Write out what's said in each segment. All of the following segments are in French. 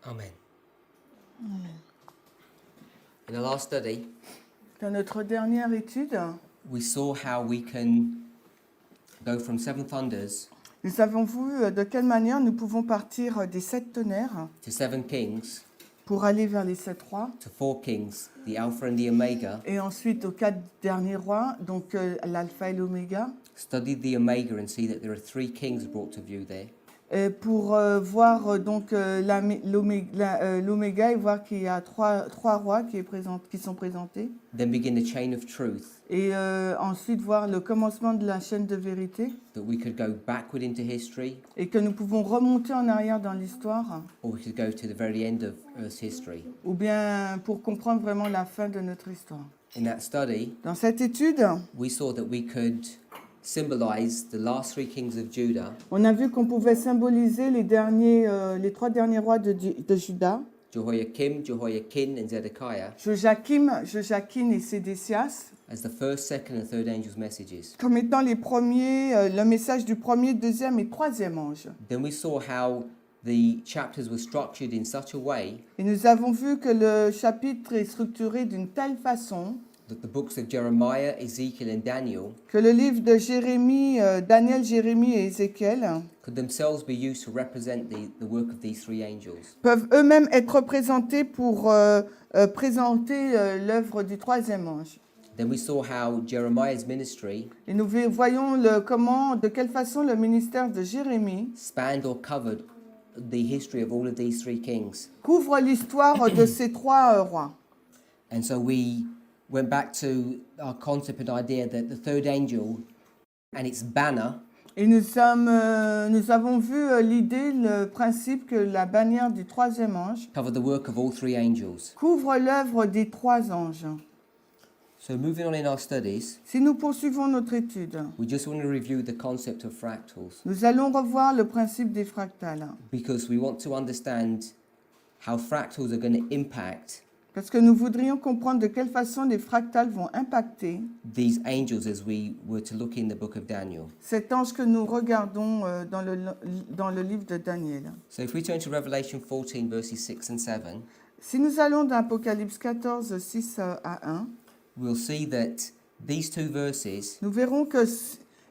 Amen. In the last study, Dans notre dernière étude, we saw how we can go from 7 thunders nous avons vu de quelle manière nous pouvons partir des 7 tonnerres to 7 kings pour aller vers les 7 rois to 4 kings, the Alpha and the Omega. et ensuite aux 4 derniers rois, donc l'alpha et l'oméga, Study the Omega and see that there are 3 kings brought to view there. pour voir donc l'oméga et voir qu'il y a trois rois qui sont présentés. Then begin the chain of truth, Et ensuite voir le commencement de la chaîne de vérité that we could go backward into history, et que nous pouvons remonter en arrière dans l'histoire or we could go to the very end of Earth's history. ou bien pour comprendre vraiment la fin de notre histoire. In that study, Dans cette étude, we saw that we could symbolize the last 3 kings of Judah, on a vu qu'on pouvait symboliser les 3 derniers rois de Juda, Jehoiakim, Jehoiakin, and Zedekiah, Joachim et Sédécias, as the first, second, and third angels' messages. comme étant les premiers, le message du premier, deuxième et troisième ange. Then we saw how the chapters were structured in such a way Et nous avons vu que le chapitre est structuré d'une telle façon that the books of Jeremiah, Ezekiel, and Daniel que le livre de Jérémie, Daniel, Jérémie et Ézéchiel could themselves be used to represent the work of these 3 angels. peuvent eux-mêmes être représentés pour présenter l'œuvre du troisième ange. Then we saw how Jeremiah's ministry Et nous voyons de quelle façon le ministère de Jérémie spanned or covered the history of all of these 3 kings. couvre l'histoire de ces 3 rois. And so we went back to our concept and idea that the third angel and its banner Et nous avons vu l'idée, le principe que la bannière du troisième ange covered the work of all 3 angels. couvre l'œuvre des 3 anges. So moving on in our studies, Si nous poursuivons notre étude, we just want to review the concept of fractals nous allons revoir le principe des fractales. because we want to understand how fractals are going to impact Parce que nous voudrions comprendre de quelle façon les fractales vont impacter these angels as we were to look in the book of Daniel. cet ange que nous regardons dans le livre de Daniel. So if we turn to Revelation 14 verses 6 and 7, Si nous allons d'Apocalypse 14, 6 à 1, we'll see that these 2 verses nous verrons que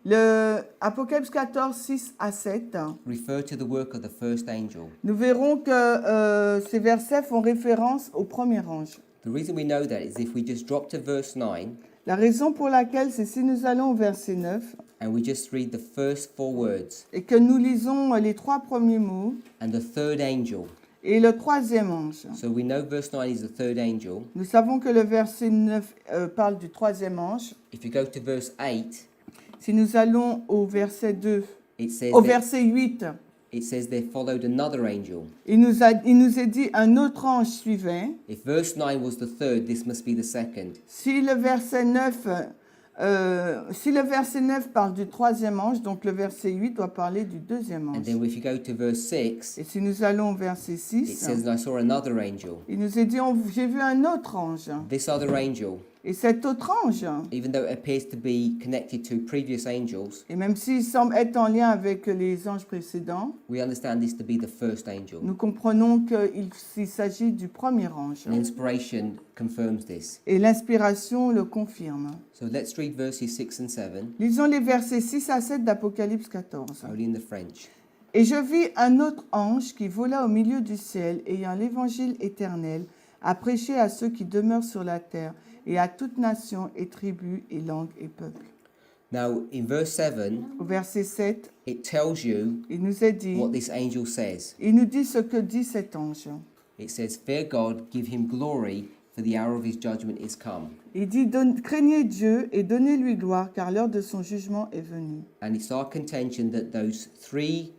le Apocalypse 14, 6 à 7, refer to the work of the first angel. nous verrons que ces versets font référence au premier ange. The reason we know that is if we just drop to verse 9 La raison pour laquelle, c'est si nous allons au verset 9 and we just read the first 4 words, et que nous lisons les 3 premiers mots and the third angel. et le troisième ange. So we know verse 9 is the third angel. Nous savons que le verset 9 parle du troisième ange. If you go to verse 8, Si nous allons au verset 2, it says au that, verset 8, there followed another angel. il nous est dit un autre ange suivait. If verse 9 was the third, this must be the second. Si le verset 9 parle du troisième ange, donc le verset 8 doit parler du deuxième And ange. then if you go to verse 6, Et si nous allons au verset it 6, says, and I saw another angel. il nous est dit j'ai vu un autre ange. This other angel, Et cet autre ange, even though it appears to be connected to previous angels, et même s'il semble être en lien avec les anges précédents, we understand this to be the first angel. nous comprenons qu'il s'agit du premier ange. And inspiration confirms this. Et l'inspiration le confirme. So let's read verses 6 and 7, Lisons les versets 6 à 7 d'Apocalypse 14. only in the French. Et je vis un autre ange qui vola au milieu du ciel, ayant l'évangile éternel, à prêcher à ceux qui demeurent sur la terre, et à toute nation et tribu et langue et peuple. Now, in verse 7, Au verset 7, it tells you il nous est dit, what this angel says. il nous dit ce que dit cet ange. It says, "Fear God, give him glory, for the hour of his judgment is come." Il dit, craignez Dieu et donnez-lui gloire, car l'heure de son jugement est venue. And it's our contention that those 3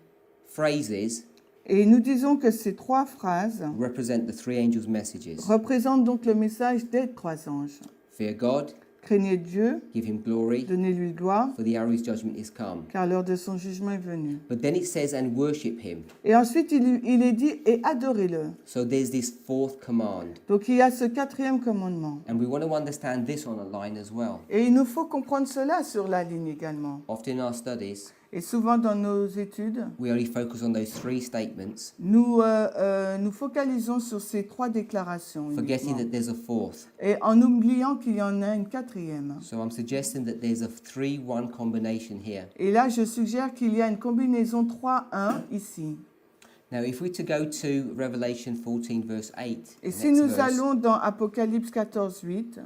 phrases Et nous disons que ces 3 phrases represent the 3 angels' messages. représentent donc le message des 3 anges. Fear God, Craignez Dieu, give him glory, donnez-lui gloire, for the hour of his judgment is come. car l'heure de son jugement est venue. But then it says, and worship him. Et ensuite, il est dit, et adorez-le. So there's this 4th command. Donc il y a ce 4e commandement. And we want to understand this on a line as well. Et il nous faut comprendre cela sur la ligne également. Often in our studies, Et souvent dans nos études, we only focus on those three statements, nous focalisons sur ces 3 déclarations forgetting uniquement. that there's a fourth. Et en oubliant qu'il y en a une 4e. So I'm suggesting that there's a 3-1 combination here. Et là, je suggère qu'il y a une combinaison 3-1 ici. Now, if we're to go to Revelation 14, verse 8, Et the si next nous verse, allons dans Apocalypse 14, 8,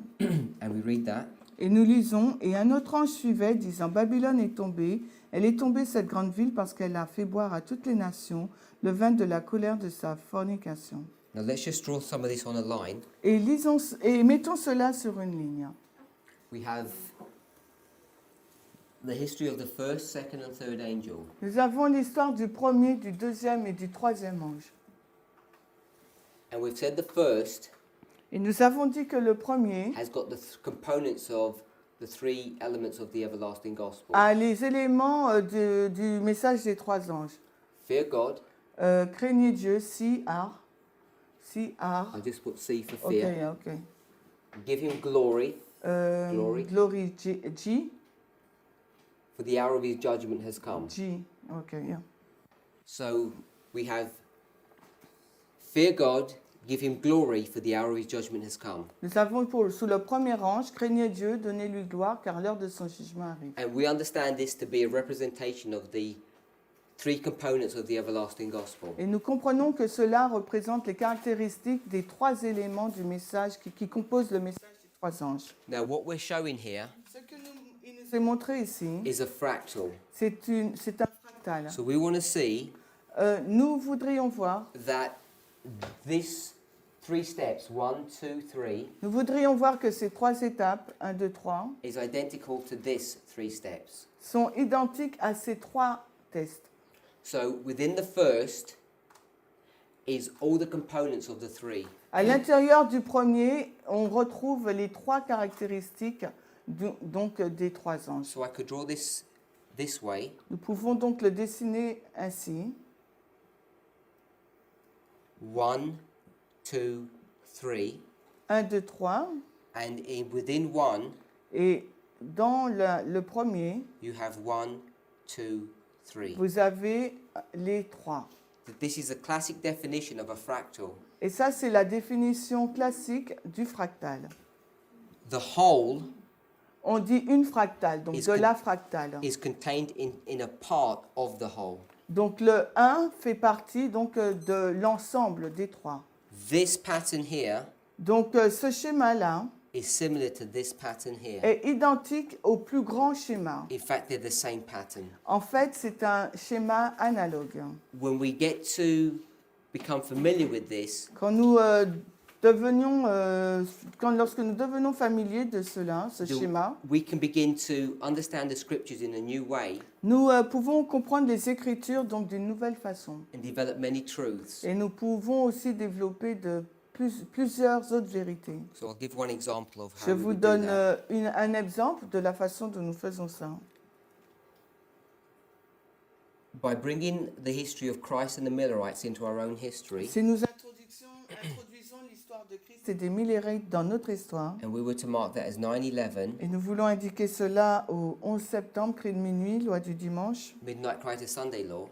and we read that, et nous lisons, et un autre ange suivait, disant, Babylone est tombée, elle est tombée cette grande ville parce qu'elle a fait boire à toutes les nations le vin de la colère de sa fornication. now let's just draw some of this on a line. Et mettons cela sur une ligne. We have the history of the first, second, and third angel. Nous avons l'histoire du premier, du deuxième et du troisième ange. And we've said the first Et nous avons dit que le premier has got the components of the 3 elements of the everlasting gospel. a les éléments du message des 3 anges. Fear God. Craignez Dieu, C-R. C-R. I just put C for Ok, fear. ok. Give him glory, Glory. Glory, G. for the hour of his judgment has come. G. Ok, yeah. So we have fear God, give him glory, for the hour of his judgment has come. Nous avons sous le premier ange, craignez Dieu, donnez-lui gloire, car l'heure de son jugement arrive. And we understand this to be a representation of the 3 components of the everlasting gospel. Et nous comprenons que cela représente les caractéristiques des 3 éléments du message qui composent le message des 3 anges. Now what we're showing here Ce qu'il nous est montré ici, is a fractal. c'est un fractal. So we want to see Nous voudrions voir, that this 3 steps, 1, 2, 3, nous voudrions voir que ces 3 étapes, 1, 2, 3, is identical to this 3 steps. sont identiques à ces 3 tests. So within the first is all the components of the 3. À l'intérieur du premier, on retrouve les 3 caractéristiques donc des 3 anges. So I could draw this way. Nous pouvons donc le dessiner ainsi. 1, 2, 3. 1, 2, 3. And within 1, Et dans le premier, you have 1, 2, 3. vous avez les 3. This is a classic definition of a fractal. Et ça, c'est la définition classique du fractal. The whole On dit une fractale, donc Is de con- la fractale. is contained in a part of the whole. Donc le 1 fait partie donc, de l'ensemble des 3. This pattern here Donc ce schéma-là is similar to this pattern here. est identique au plus grand schéma. In fact, they're the same pattern. En fait, c'est un schéma analogue. When we get to become familiar with this, Lorsque nous devenons familiers de cela, ce schéma, we can begin to understand the scriptures in a new way nous pouvons comprendre les Écritures donc d'une nouvelle façon. and develop many truths. Et nous pouvons aussi développer plusieurs autres vérités. So I'll give one example of how Je we vous would do donne that. un exemple de la façon dont nous faisons ça. By bringing the history of Christ and the Millerites into our own history, Si nous introduisons l'histoire de Christ et des Millérites dans notre histoire, and we were to mark that as 9/11, et nous voulons indiquer cela au 11 septembre, cri de minuit, loi du dimanche, Midnight Cry to Sunday Law,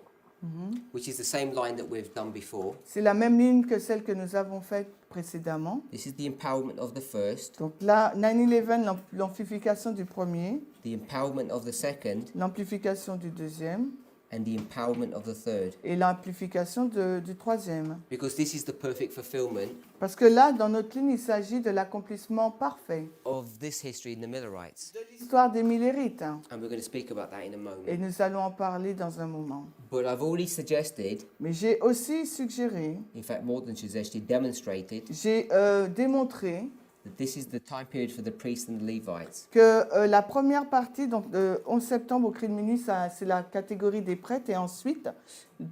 which is the same line that we've done before. c'est la même ligne que celle que nous avons faite précédemment. This is the empowerment of the first, Donc là, 9/11, l'amplification du premier, the empowerment of the second, l'amplification du deuxième and the empowerment of the third. et l'amplification du troisième. Because this is the perfect fulfillment Parce que là, dans notre ligne, il s'agit de l'accomplissement parfait of this history in the Millerites. de l'histoire des Millérites. And we're going to speak about that in a moment. Et nous allons en parler dans un moment. But I've already suggested, Mais j'ai aussi suggéré, in fact more than suggested, demonstrated, j'ai démontré that this is the time period for the priests and the Levites. que la première partie, donc le 11 septembre au cri de minuit, c'est la catégorie des prêtres et ensuite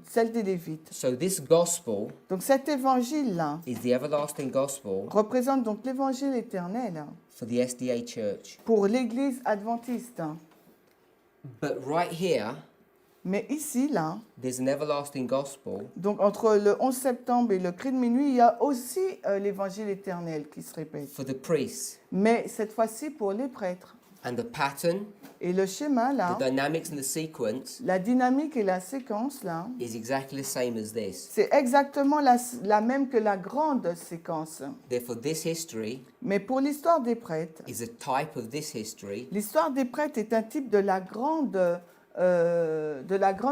celle des Lévites. So this gospel Donc cet évangile-là is the everlasting gospel représente donc l'évangile éternel for the SDA church. pour l'Église adventiste. But right here, Mais ici, là, there's an everlasting gospel donc entre le 11 septembre et le cri de minuit, il y a aussi l'évangile éternel qui se répète. for the priests. Mais cette fois-ci pour les prêtres. And the pattern, Et le schéma, là, the dynamics and the sequence la dynamique et la séquence, là, is exactly the same as this. c'est exactement la même que la grande séquence. Therefore, this history Mais pour l'histoire des prêtres, is a type of this history, l'histoire des prêtres est un type de la grande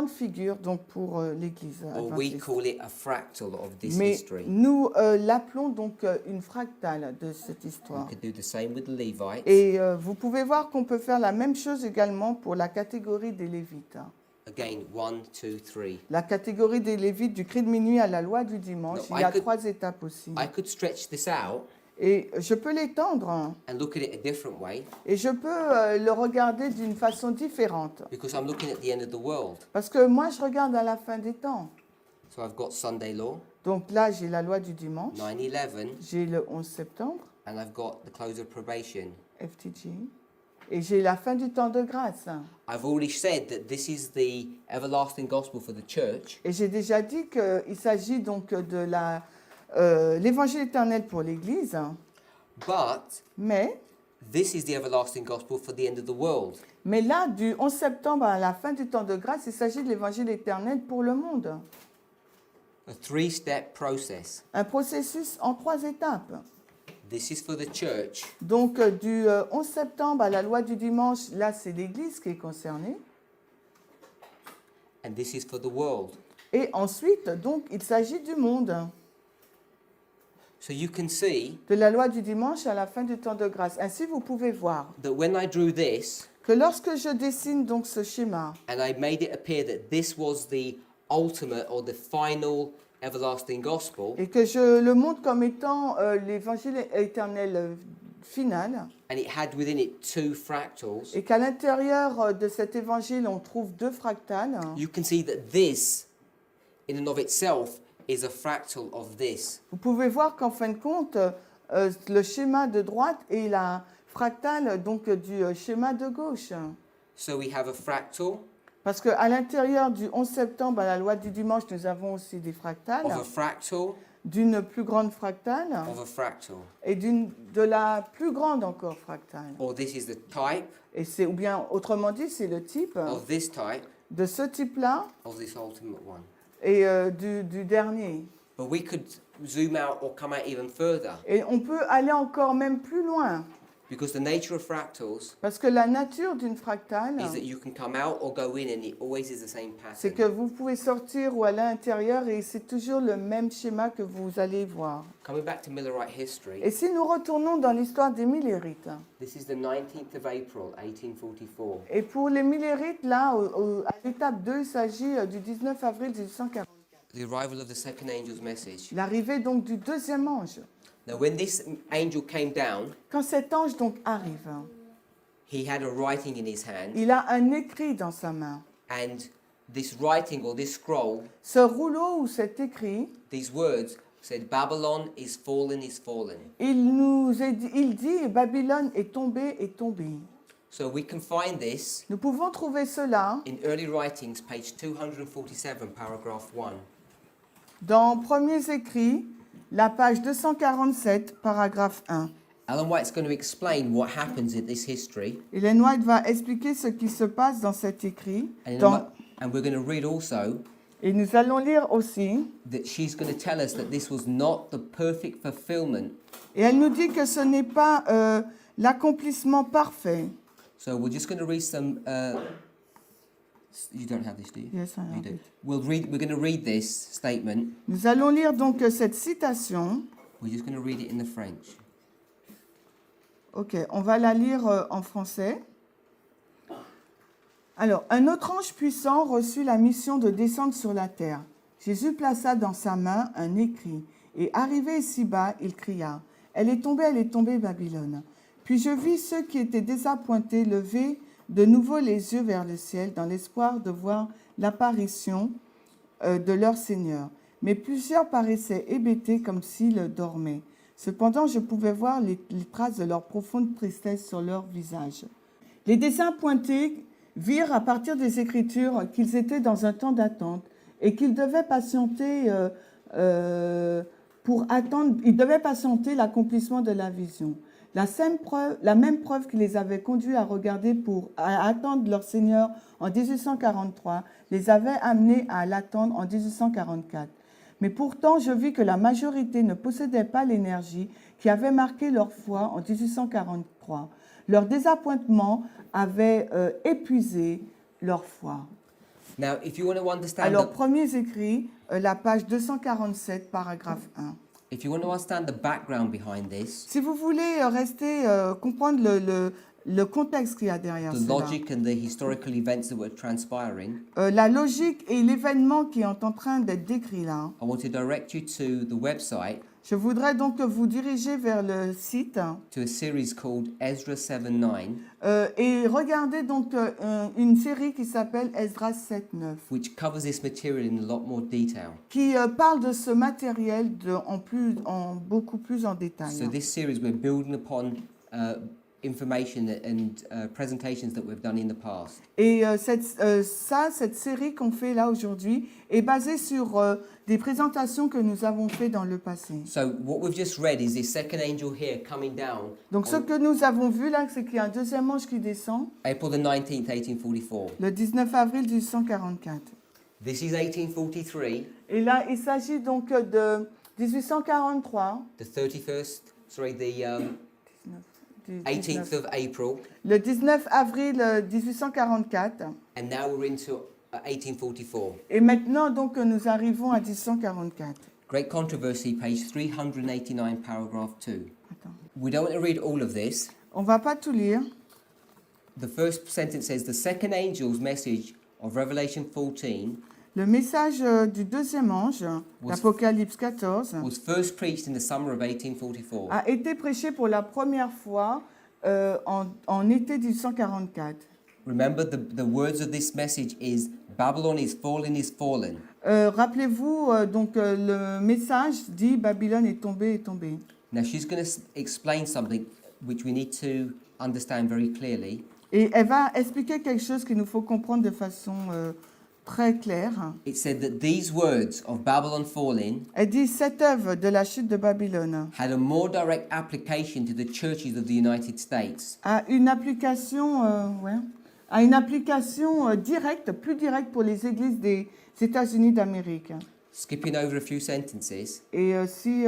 figure, donc pour l'Église or we adventiste. call it a fractal of this Mais history. nous l'appelons donc une fractale de cette We histoire. could do the same with the Levites. Et vous pouvez voir qu'on peut faire la même chose également pour la catégorie des Lévites. Again, 1, 2, 3. La catégorie des Lévites, du cri de minuit à la loi du dimanche, No, il y a I could- 3 étapes aussi. I could stretch this out Et je peux l'étendre and look at it a different way et je peux le regarder d'une façon différente. because I'm looking at the end of the world. Parce que moi, je regarde à la fin des temps. So I've got Sunday law, Donc là, j'ai la loi du dimanche, 9/11, j'ai le 11 septembre, and I've got the close of probation. FTG, et j'ai la fin du temps de grâce. I've already said that this is the everlasting gospel for the church, Et j'ai déjà dit qu'il s'agit donc de l'évangile éternel pour l'Église, but mais this is the everlasting gospel for the end of the world. là, du 11 septembre à la fin du temps de grâce, il s'agit de l'évangile éternel pour le monde. A 3-step process. Un processus en 3 étapes. This is for the church, Donc du 11 septembre à la loi du dimanche, là c'est l'Église qui est concernée. and this is for the world. Et ensuite, donc, il s'agit du monde. So you can see De la loi du dimanche à la fin du temps de grâce. Ainsi, vous pouvez voir that when I drew this, que lorsque je dessine donc ce schéma, and I made it appear that this was the ultimate or the final everlasting gospel, et que je le montre comme étant l'évangile éternel final, and it had within it 2 fractals, et qu'à l'intérieur de cet évangile, on trouve 2 fractales, you can see that this, in and of itself, is a fractal of this. vous pouvez voir qu'en fin de compte, le schéma de droite est la fractale donc, du schéma de gauche. So we have a fractal Parce qu'à l'intérieur du 11 septembre à la loi du dimanche, nous avons aussi des fractales, of a fractal d'une plus grande fractale of a fractal. et de la plus grande encore fractale. Or this is the type Et c'est, ou bien autrement dit, c'est le type of this type de ce type-là of this ultimate one. et du dernier. But we could zoom out or come out even further Et on peut aller encore même plus loin, because the nature of fractals parce que la nature d'une fractale, is that you can come out or go in and it always is the same c'est que pattern. vous pouvez sortir ou aller à l'intérieur et c'est toujours le même schéma que vous allez voir. Coming back to Millerite history, Et si nous retournons dans l'histoire des Millérites, this is the 19th of April, 1844. et pour les Millérites, là, à l'étape 2, il s'agit du 19 avril 1840. The arrival of the second angel's message. L'arrivée donc du deuxième ange. Now, when this angel came down, Quand cet ange donc arrive, he had a writing in his hand, il a un écrit dans sa main. and this writing or this scroll, Ce rouleau ou cet écrit, these words said, Babylon is fallen, is fallen. il dit Babylone est tombée. So we can find this Nous pouvons trouver cela in early writings, page 247, paragraph 1. dans Premiers écrits, la page 247, paragraphe 1. Ellen White's going to explain what happens in this history, Ellen White va expliquer ce qui se passe dans cet écrit. and we're going to read also Et nous allons lire aussi. that she's going to tell us that this was not the perfect fulfillment. Et elle nous dit que ce n'est pas l'accomplissement parfait. So we're just going to read some. You don't have this, do you? Yes, I You have do. it. We're going to read this statement. Nous allons lire donc cette citation. We're just going to read it in the French. Ok, on va la lire en français. Alors, un autre ange puissant reçut la mission de descendre sur la terre. Jésus plaça dans sa main un écrit, et arrivé ici-bas, il cria, « Elle est tombée, Babylone !» Puis je vis ceux qui étaient désappointés lever de nouveau les yeux vers le ciel, dans l'espoir de voir l'apparition de leur Seigneur. Mais plusieurs paraissaient hébétés comme s'ils dormaient. Cependant, je pouvais voir les traces de leur profonde tristesse sur leur visage. Les désappointés virent à partir des Écritures qu'ils étaient dans un temps d'attente et qu'ils devaient patienter ils devaient patienter l'accomplissement de la vision. la même preuve qui les avait conduits à attendre leur Seigneur en 1843, les avait amenés à l'attendre en 1844. Mais pourtant, je vis que la majorité ne possédait pas l'énergie qui avait marqué leur foi en 1843. Leur désappointement avait épuisé leur foi. Now, if you want to understand Alors, premiers écrits, la page 247, paragraphe 1. if you want to understand the background behind this, Si vous voulez comprendre le contexte qu'il y a derrière the cela, logic and the historical events that were transpiring, la logique et l'événement qui est en train d'être décrit là, I want to direct you to the website, je voudrais donc vous diriger vers le site to a series called Ezra 7:9, et regarder donc une série qui s'appelle Esdras 7-9, which covers this material in a lot more detail. qui parle de ce matériel en beaucoup plus en détail. So this series we're building upon information and presentations that we've done in the past. Et cette série qu'on fait là aujourd'hui est basée sur des présentations que nous avons faites dans le passé. So what we've just read is this second angel here coming down Donc ce que nous avons vu là, c'est qu'il y a un deuxième ange qui descend April the 19th, 1844. le 19 avril 1844. This is 1843, Et là, il s'agit donc de 1843, the 31st, sorry, the 18th of April, le 19 avril 1844. and now we're into 1844. Et maintenant, donc, nous arrivons à 1844. Great Controversy, page 389, paragraph 2. Attends. We don't want to read all of this. On ne va pas tout lire. The first sentence says, the second angel's message of Revelation 14 Le message du deuxième ange, d'Apocalypse 14, was first preached in the summer of 1844. a été prêché pour la première fois en été 1844. Remember, the words of this message is, Babylon is fallen. Rappelez-vous, le message dit Babylone est tombée, est tombée. Now she's going to explain something which we need to understand very clearly. Et elle va expliquer quelque chose qu'il nous faut comprendre de façon très claire. It said that these words of Babylon falling Elle dit cette œuvre de la chute de Babylone had a more direct application to the churches of the United States a une application, directe, plus directe pour les églises des États-Unis d'Amérique. Skipping over a few sentences, Et si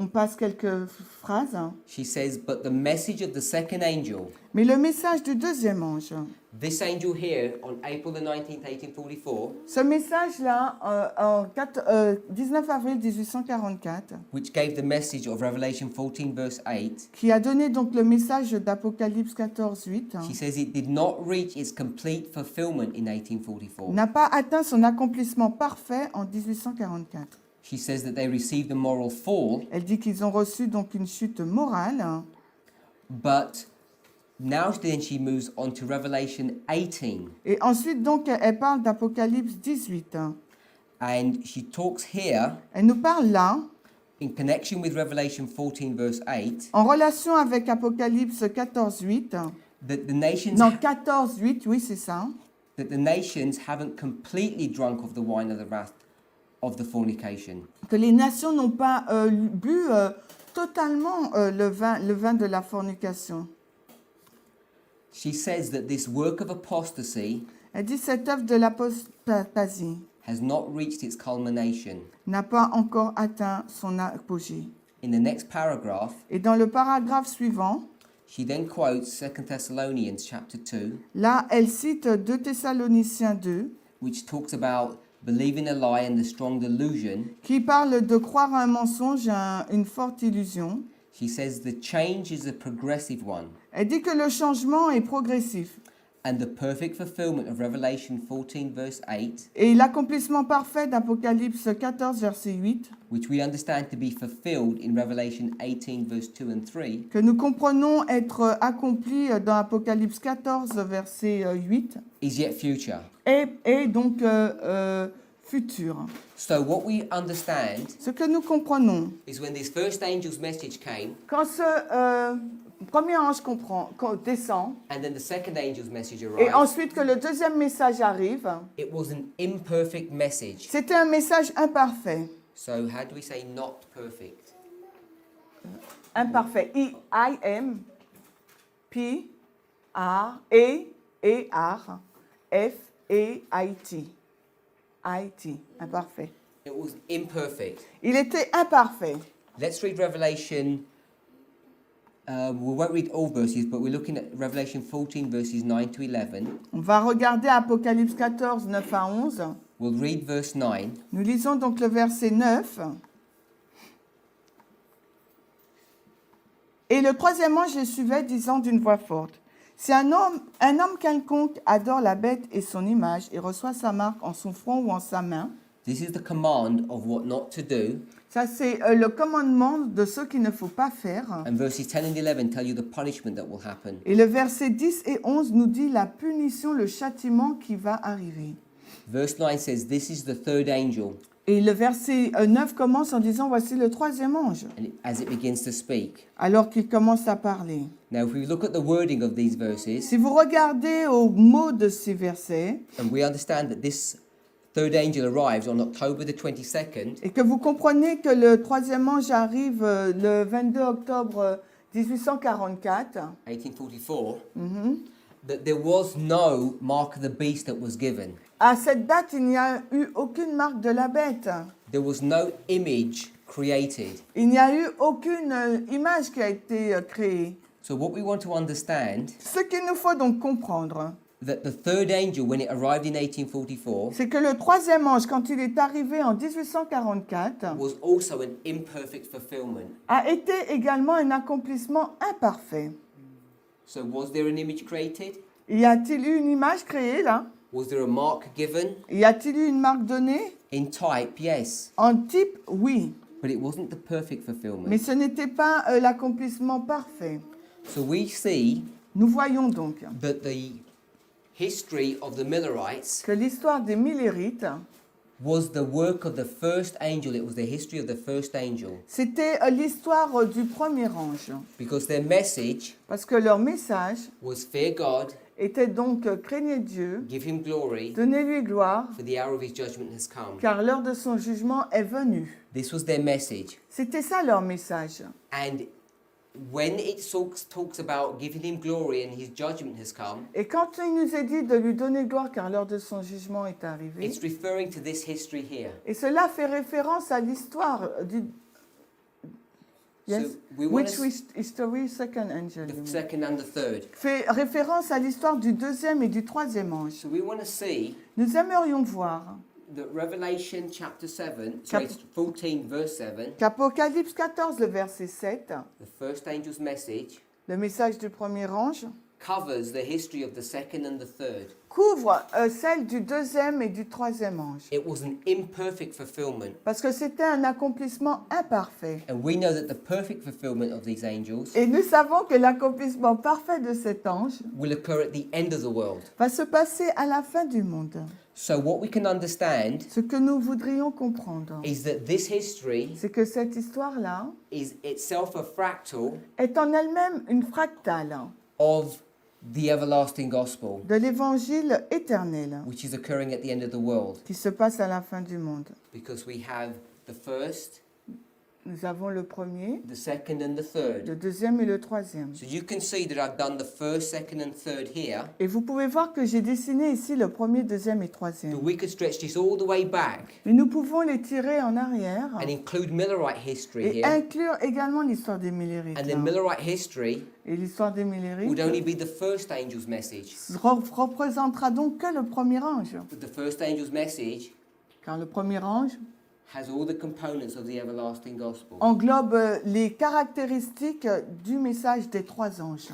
on passe quelques phrases. she says, but the message of the second angel, Mais le message du deuxième ange, this angel here on April the 19th, 1844, ce message-là, 19 avril 1844, which gave the message of Revelation 14 verse 8, qui a donné donc le message d'Apocalypse 14, 8, she says it did not reach its complete fulfillment in 1844. n'a pas atteint son accomplissement parfait en 1844. She says that they received a moral fall, Elle dit qu'ils ont reçu donc une chute morale, but now then she moves on to Revelation 18, et ensuite donc elle parle d'Apocalypse 18. and she talks here Elle nous parle là, in connection with Revelation 14 verse 8, en relation avec Apocalypse 14, 8, that the nations non 14, 8, oui c'est ça, that the nations haven't completely drunk of the wine of the wrath of the fornication. que les nations n'ont pas bu totalement le vin de la fornication. She says that this work of apostasy Elle dit cette œuvre de l'apostasie has not reached its culmination. n'a pas encore atteint son apogée. In the next paragraph, Et dans le paragraphe suivant, she then quotes 2 Thessalonians chapter 2, là, elle cite 2 Thessaloniciens 2, which talks about believing a lie and the strong delusion. qui parle de croire à un mensonge et une forte illusion. She says the change is a progressive one, Elle dit que le changement est progressif. and the perfect fulfillment of Revelation 14 verse 8, Et l'accomplissement parfait d'Apocalypse 14, verset 8, which we understand to be fulfilled in Revelation 18 verse 2 and 3, que nous comprenons être accompli dans Apocalypse 14, verset 8, is yet future. est donc futur. So what we understand Ce que nous comprenons, is when this first angel's message came, quand ce premier ange descend, and then the second angel's message et arrived, ensuite que le deuxième message arrive, it was an imperfect message. c'était un message imparfait. So how do we say not perfect? Imparfait. I-am, P, R, E-R, F, E-I-T. I-T, imparfait. It was imperfect. Il était imparfait. Let's read Revelation. We won't read all verses, but we're looking at Revelation 14, verses 9 to 11. On va regarder Apocalypse 14, 9 à 11. We'll read verse 9. Nous lisons donc le verset 9. Et le troisième ange les suivait, disant d'une voix forte, « Si un homme quelconque adore la bête et son image et reçoit sa marque en son front ou en sa main, This is the command of what not to do. ça c'est le commandement de ce qu'il ne faut pas faire. And verses 10 and 11 tell you the punishment that will happen. Et le verset 10 et 11 nous dit la punition, le châtiment qui va arriver. Verse 9 says, This is the third angel. Et le verset 9 commence en disant, voici le troisième ange, As it begins to speak. alors qu'il commence à parler. Now, if we look at the wording of these verses, Si vous regardez aux mots de ces versets, and we understand that this third angel arrives on October the 22nd, et que vous comprenez que le troisième ange arrive le 22 octobre 1844, 1844, that there was no mark of the beast that was given. à cette date, il n'y a eu aucune marque de la bête. There was no image created. Il n'y a eu aucune image qui a été créée. So what we want to understand, Ce qu'il nous faut donc comprendre, that the third angel, when it arrived in 1844, c'est que le troisième ange, quand il est arrivé en 1844, was also an imperfect fulfillment. a été également un accomplissement imparfait. So was there an image created? Y a-t-il eu une image créée là? Was there a mark given? Y a-t-il eu une marque donnée? In type, yes. En type, oui. But it wasn't the perfect Mais fulfillment. ce n'était pas l'accomplissement parfait. So we see Nous voyons donc that the history of the Millerites que l'histoire des Millérites, was the work of the first angel. It was the history of the first angel. c'était l'histoire du premier ange. Because their message Parce que leur message was fear God, était donc craignez Dieu, give him glory, donnez-lui gloire, for the hour of his judgment has come. car l'heure de son jugement est venue. This was their message. C'était ça leur message. And when it talks about giving him glory and his judgment has come, Et quand il nous est dit de lui donner gloire car l'heure de son jugement est arrivée, it's referring to this history here. et cela fait référence à l'histoire du... Yes. So we want Which to history, second angel? you the mean? second and the third. Fait référence à l'histoire du deuxième et du troisième ange. So we want to see Nous aimerions voir that Revelation chapter 7, sorry, 14 verse 7, qu'Apocalypse 14, le verset 7, the first angel's message, le message du premier ange, covers the history of the second and the third. couvre celle du deuxième et du troisième ange. It was an imperfect fulfillment. Parce que c'était un accomplissement imparfait. And we know that the perfect fulfillment of these angels Et nous savons que l'accomplissement parfait de cet ange will occur at the end of the world. va se passer à la fin du monde. So what we can understand Ce que nous voudrions comprendre, is that this history c'est que cette histoire-là is itself a fractal est en elle-même une fractale of the everlasting gospel, de l'évangile éternel which is occurring at the end of the world. qui se passe à la fin du monde. Because we have the first, Nous avons le premier, the second, and the third. le deuxième et le troisième. So you can see that I've done the first, second, and third here. Et vous pouvez voir que j'ai dessiné ici le premier, deuxième et troisième. But we could stretch this all the way back Mais nous pouvons les tirer en arrière and include Millerite history et here. inclure également l'histoire des Millérites. And then Millerite history Et l'histoire des Millérites would only be the first angel's message. représentera donc que le premier ange. But the first angel's message Car le premier ange has all the components of the everlasting gospel. englobe les caractéristiques du message des trois anges.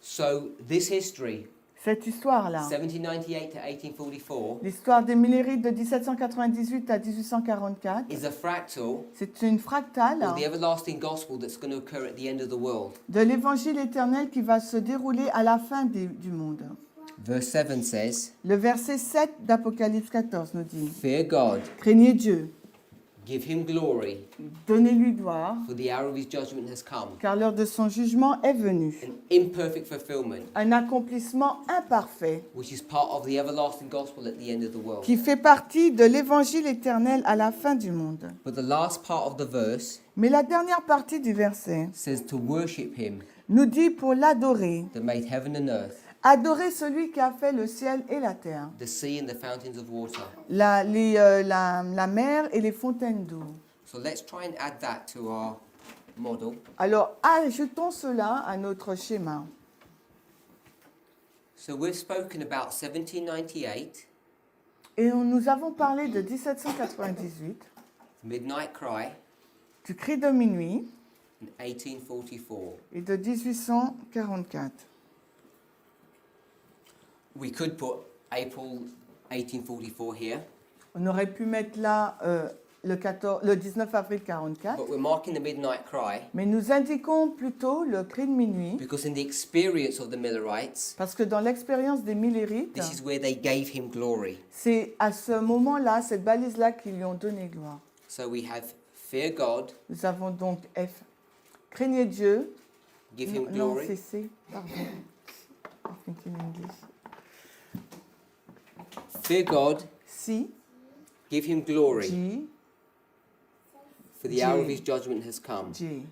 So this history, Cette histoire-là, 1798 to 1844, l'histoire des Millérites de 1798 à 1844, is a fractal c'est une fractale of the everlasting gospel that's going to occur at the end of the world. de l'évangile éternel qui va se dérouler à la fin du monde. Verse 7 says, Le verset 7 d'Apocalypse 14 nous dit Fear God, « Craignez Dieu, Give him glory, Donnez-lui gloire, for the hour of his judgment has come. car l'heure de son jugement est venue. An imperfect fulfillment, Un accomplissement imparfait which is part of the everlasting gospel at the end of the world. qui fait partie de l'évangile éternel à la fin du monde. But the last part of the verse Mais la dernière partie du verset says to worship him nous dit pour l'adorer, that made heaven and earth, adorer celui qui a fait le ciel et la terre, the sea and the fountains of water. la mer et les fontaines d'eau. So let's try and add that to our model. Alors, ajoutons cela à notre schéma. So we've spoken about 1798, Et nous avons parlé de 1798, Midnight Cry, du cri de minuit and 1844. et de 1844. We could put April 1844 here, On aurait pu mettre là le 19 avril 44, but we're marking the Midnight Cry mais nous indiquons plutôt le cri de minuit, because in the experience of the Millerites, parce que dans l'expérience des Millérites, this is where they gave him glory. c'est à ce moment-là, cette balise-là, qu'ils lui ont donné gloire. So we have fear God, Nous avons donc F. Craignez Dieu. give him Non, glory, c'est C. Pardon. I think in English. fear God, C, give him glory, G, for the hour of G. his judgment has come. J.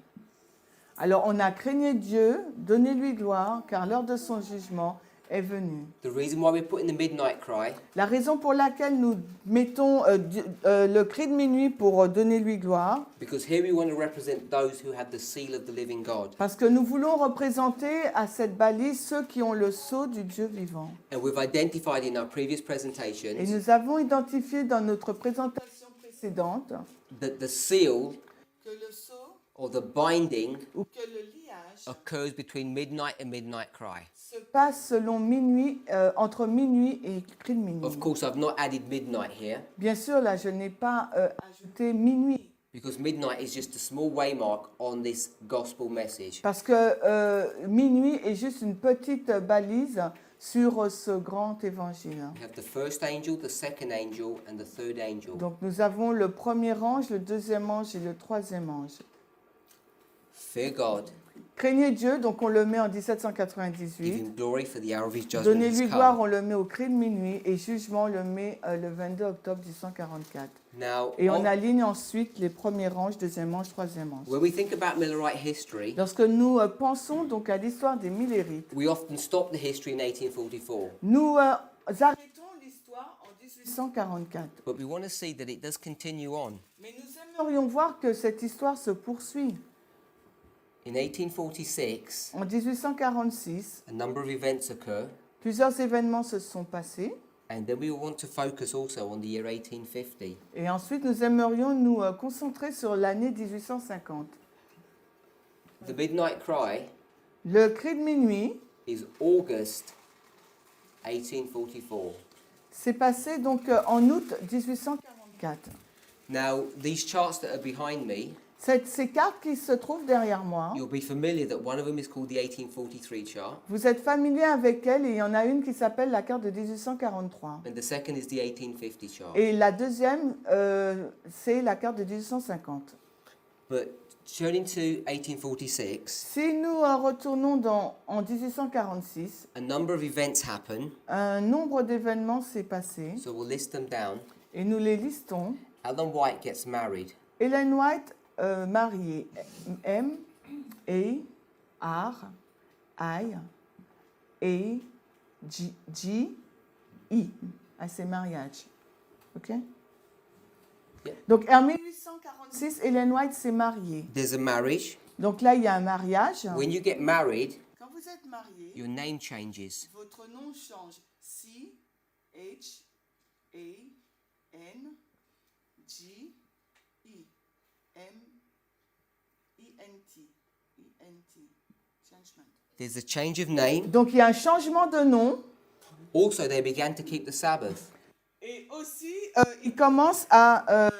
Alors on a craignez Dieu, donnez-lui gloire, car l'heure de son jugement est venue. The reason why we're putting the Midnight Cry La raison pour laquelle nous mettons le cri de minuit pour donner-lui gloire, because here we want to represent those who have the seal of the living God. parce que nous voulons représenter à cette balise ceux qui ont le sceau du Dieu vivant. And we've identified in our previous Et presentations nous avons identifié dans notre présentation précédente that the seal que le sceau or the binding ou que le liage occurs between midnight and Midnight Cry. se passe selon minuit, entre minuit et cri de minuit. Of course, I've not added midnight here Bien sûr, là, je n'ai pas ajouté minuit, because midnight is just a small waymark on this gospel message. parce que minuit est juste une petite balise sur ce grand évangile. We have the first angel, the second angel, and the third angel. Donc nous avons le premier ange, le deuxième ange et le troisième ange. Fear God, Craignez Dieu, donc on le met en give 1798. him glory for the hour of his judgment Donnez-lui has gloire, come. on le met au cri de minuit. Et jugement, on le met le 22 octobre 1844. Now, Et on aligne ensuite les premiers anges, deuxième ange, troisième ange. when we think about Millerite history, Lorsque nous pensons donc à l'histoire des Millérites, we often stop the history in 1844, nous arrêtons l'histoire en 1844. but we want to see that it does continue on. Mais nous aimerions voir que cette histoire se poursuit. In 1846, En 1846, a number of events occur, plusieurs événements se sont passés. and then we want to focus also on the year 1850. Et ensuite, nous aimerions nous concentrer sur l'année 1850. The Midnight Cry Le cri de minuit is August 1844. s'est passé donc en août 1844. Now, these charts that are behind me, Ces cartes qui se trouvent derrière moi, you'll be familiar that one of them is called the 1843 chart, vous êtes familier avec elles et il y en a une qui s'appelle la carte de 1843. and the second is the 1850 chart. Et la deuxième, c'est la carte de 1850. But turning to 1846, Si nous retournons en 1846, a number of events happen, un nombre d'événements s'est passé so we'll list them down. et nous les listons. Alan White gets married. Ellen White, mariée, M, A, R, I, A, G, I, à ses mariages. OK? Yeah. Donc, en 1846, Ellen White s'est mariée. There's a marriage. Donc là, il y a un mariage. When you get married, Quand vous êtes marié, your name changes. votre nom change. C, H, A, N, G, I, M, E-N-T. E-N-T. Changement. There's a change of name. Donc il y a un changement de nom. Also, they began to keep the Sabbath. Et aussi, ils commencent à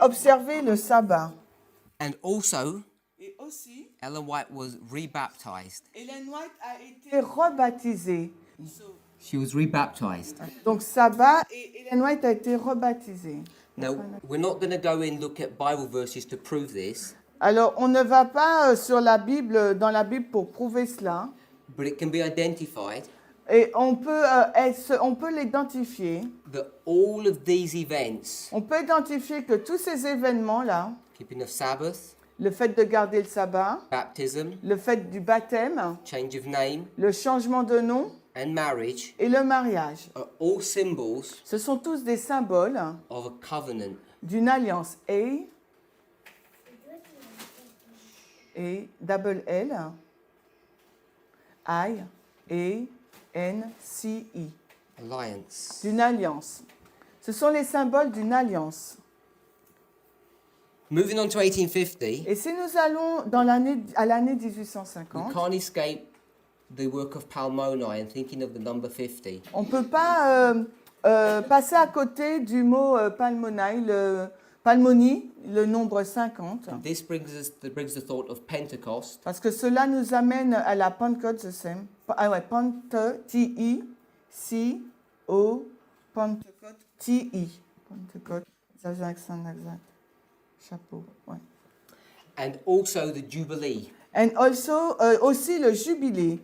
observer le sabbat. And also, Et aussi, Ellen White was rebaptized. Ellen White a été rebaptisée. She was rebaptized. Donc sabbat et Ellen White a été rebaptisée. Now, we're not going to go and look at Bible verses to prove this, Alors, on ne va pas sur la Bible, dans la Bible pour prouver cela. but it can be identified Et on peut l'identifier. that all of these events, On peut identifier que tous ces événements-là, keeping of Sabbath, le fait de garder le sabbat, baptism, le fait du baptême, change of name, le changement de nom and marriage, et le mariage, are all symbols ce sont tous des symboles of a covenant. d'une alliance. Double L, I-A-N-C-I, Alliance. d'une alliance. Ce sont les symboles d'une alliance. Moving on to 1850, Et si nous allons à l'année we 1850, can't escape the work of Palmoni and thinking of the number 50. on ne peut pas passer à côté du mot palmoni, le nombre 50, This brings the thought of Pentecost, parce que cela nous amène à la Pentecôte, the same. Pentecôte, T-I-C-O, Pentecôte, T-I. Pentecôte, ça j'ai un accent exact. Chapeau, ouais. and also the Jubilee. And also, aussi le jubilé.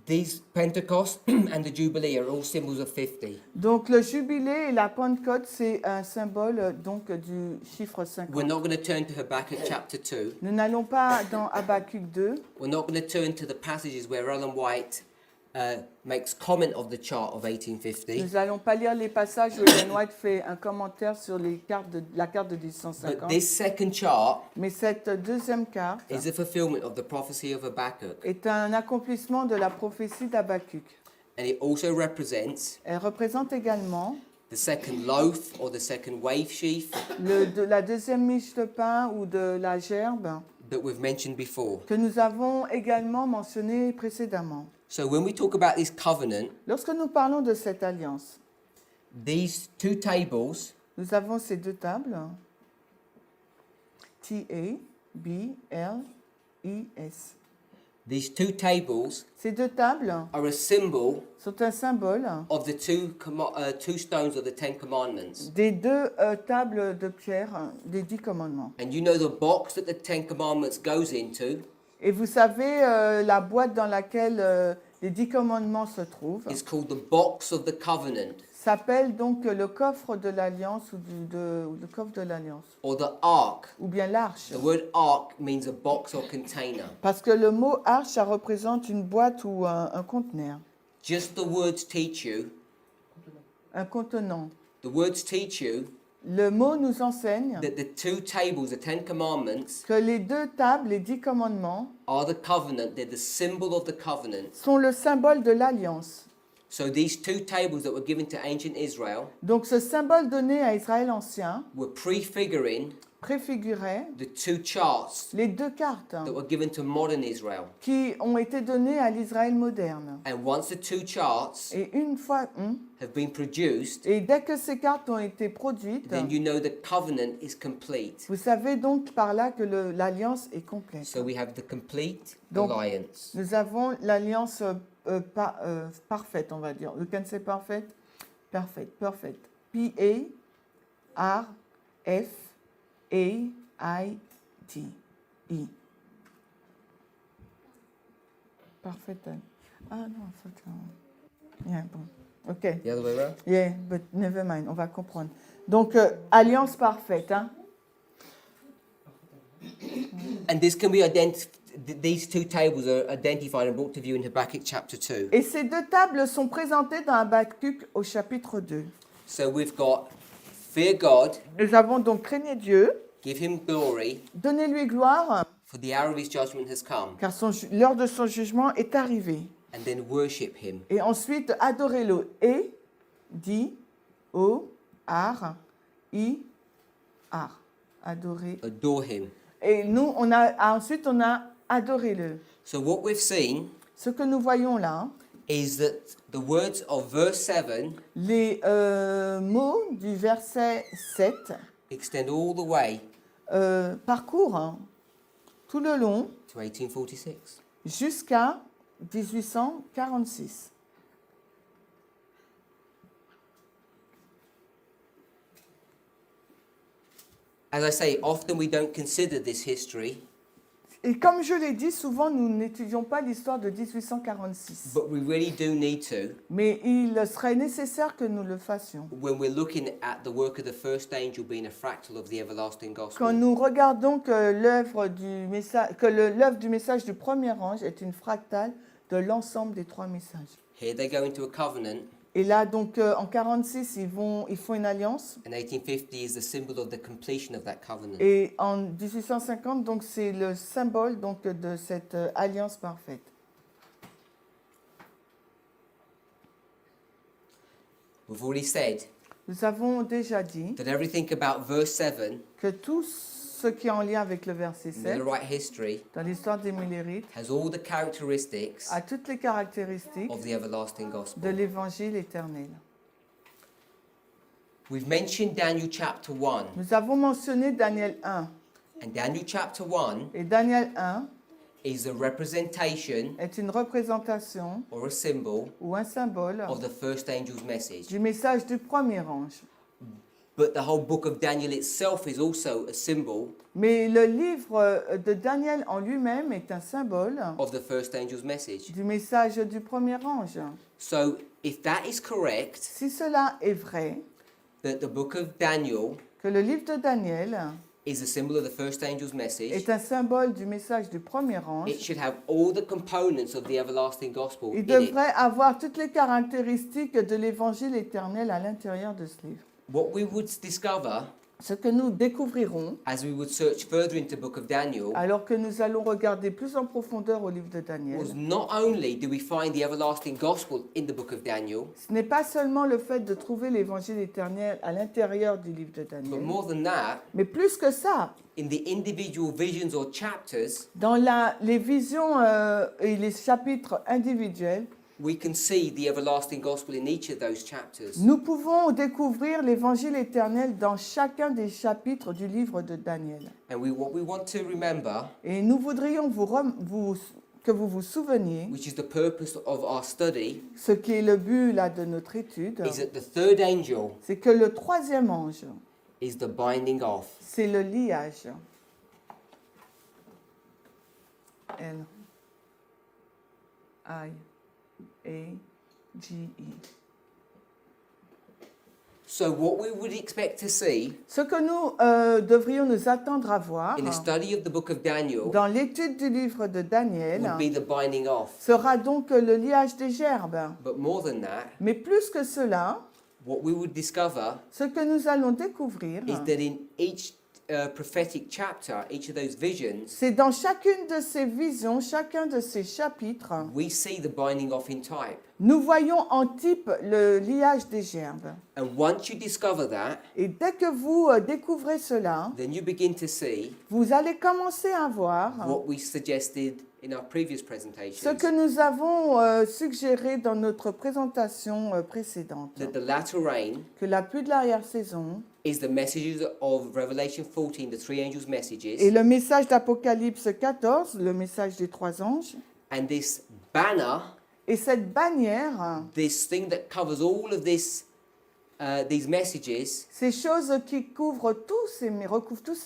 These Pentecost and the Jubilee are all symbols of 50. Donc le jubilé et la Pentecôte, c'est un symbole donc du chiffre We're 50. not going to turn to Habakkuk chapter 2. Nous n'allons pas dans Habakkuk 2. We're not going to turn to the passages where Ellen White makes comment of the chart of 1850. Nous n'allons pas lire les passages où Ellen White fait un commentaire sur la carte de But 1850. this second chart Mais cette deuxième carte is a fulfillment of the prophecy of Habakkuk. est un accomplissement de la prophétie d'Habakkuk. And it also represents Elle représente également the second loaf or the second wave sheaf la deuxième miche de pain ou de la gerbe that we've mentioned before. que nous avons également mentionné précédemment. So when we talk about this covenant, Lorsque nous parlons de cette alliance, these two tables nous avons ces deux tables, T-A-B-L-I-S. these two tables Ces deux tables are a symbol sont un symbole of the two stones of the Ten Commandments. des deux tables de pierre des 10 commandements. And you know the box that the Ten Commandments goes into Et vous savez, la boîte dans laquelle les 10 commandements se trouvent is called the box of the covenant s'appelle donc le coffre de l'alliance ou le coffre de l'alliance, or the ark. ou bien l'arche. The word ark means a box or container. Parce que le mot arche, ça représente une boîte ou un conteneur, Just the words teach you. un contenant. The words teach you Le mot nous enseigne that the two tables, the Ten Commandments, que les deux tables, les 10 commandements, are the covenant. They're the symbol of the covenant. sont le symbole de l'alliance. So these two tables that were given to ancient Israel Donc ce symbole donné à Israël ancien were prefiguring préfigurait the two charts les deux cartes that were given to modern Israel. qui ont été données à l'Israël moderne. And once the two charts Et une fois, have been produced, et dès que ces cartes ont été produites, then you know the covenant is complete. vous savez donc par là que l'alliance est complète. So we have the complete Donc, alliance. nous avons l'alliance parfaite, on va dire. We can say perfect? Perfect. P-A-R-F-A-I-T-E. Perfect. Ah non, c'est yeah, bon. OK. The other way around? Yeah, but never mind, on va comprendre. Donc, alliance parfaite, hein? And this can be these two tables are identified and brought to view in Habakkuk chapter 2. Et ces deux tables sont présentées dans Habakkuk au chapitre 2. So we've got fear God, Nous avons donc craigné Dieu, give him glory, donnez-lui gloire, for the hour of his judgment has come, car l'heure de son jugement est arrivée. and then worship him. Et ensuite, adorez-le. Et, dit, o, ar, i, ar. Adorer. Adore him. Et nous, ensuite, on a adoré-le. So what we've seen Ce que nous voyons là, is that the words of verse 7 les mots du verset 7 extend all the way parcourent tout le long to 1846. jusqu'à 1846. As I say, often we don't consider this history, Et comme je l'ai dit, souvent nous n'étudions pas l'histoire de 1846. but we really do need to Mais il serait nécessaire que nous le fassions. when we're looking at the work of the first angel being a fractal of the everlasting Quand gospel. nous regardons que l'œuvre du message du premier ange est une fractale de l'ensemble des trois messages. Here they go into a covenant, Et là, donc, en 46, ils font une alliance. and 1850 is the symbol of the completion of that covenant. Et en 1850, donc, c'est le symbole donc, de cette alliance parfaite. We've already said Nous avons déjà dit that everything about verse 7 que tout ce qui est en lien avec le verset in 7, the right history dans l'histoire des Millérites, has all the characteristics a toutes les caractéristiques of the everlasting de gospel. l'évangile éternel. We've mentioned Daniel chapter 1, Nous avons mentionné Daniel 1. and Daniel chapter 1 Et Daniel 1 is a representation est une représentation or a symbol ou un symbole of the first angel's message. du message du premier ange. But the whole book of Daniel itself is also a symbol Mais le livre de Daniel en lui-même est un symbole of the first angel's message. du message du premier ange. So if that is correct, Si cela est vrai, that the book of Daniel que le livre de Daniel is a symbol of the first angel's message, est un symbole du message du premier ange, it should have all the components of the everlasting gospel il in it. devrait avoir toutes les caractéristiques de l'évangile éternel à l'intérieur de ce livre. What we would discover Ce que nous découvrirons as we would search further into the book of Daniel alors que nous allons regarder plus en profondeur au livre de Daniel, was not only do we find the everlasting gospel in the book of Daniel, ce n'est pas seulement le fait de trouver l'évangile éternel à l'intérieur du livre de but Daniel, more than that, mais plus que ça, in the individual visions or chapters, dans les visions et les chapitres individuels, we can see the everlasting gospel in each of those chapters. nous pouvons découvrir l'évangile éternel dans chacun des chapitres du livre de Daniel. And what we want to remember, Et nous voudrions que vous vous souveniez, which is the purpose of our study, ce qui est le but là de notre étude, is that the third angel c'est que le troisième ange, is the binding off. c'est le liage. L. I. A-G-E. So what we would expect to see Ce que nous devrions nous attendre à voir in the study of the book of Daniel dans l'étude du livre de Daniel would be the binding off. sera donc le liage des gerbes. But more than that, Mais plus que cela, what we would discover ce que nous allons découvrir, is that in each prophetic chapter, each of those visions, c'est dans chacune de ces visions, chacun de ces chapitres, we see the binding off in type. nous voyons en type le liage des gerbes. And once you discover that, Et dès que vous découvrez cela, then you begin to see vous allez commencer à voir what we suggested in our previous ce presentations, que nous avons suggéré dans notre présentation précédente, that the latter rain que la pluie de l'arrière-saison is the messages of Revelation 14, the three angels' messages, et le message d'Apocalypse 14, le message des trois anges, and this banner, et cette bannière, this thing that covers all of these messages, ces choses qui recouvrent tous ces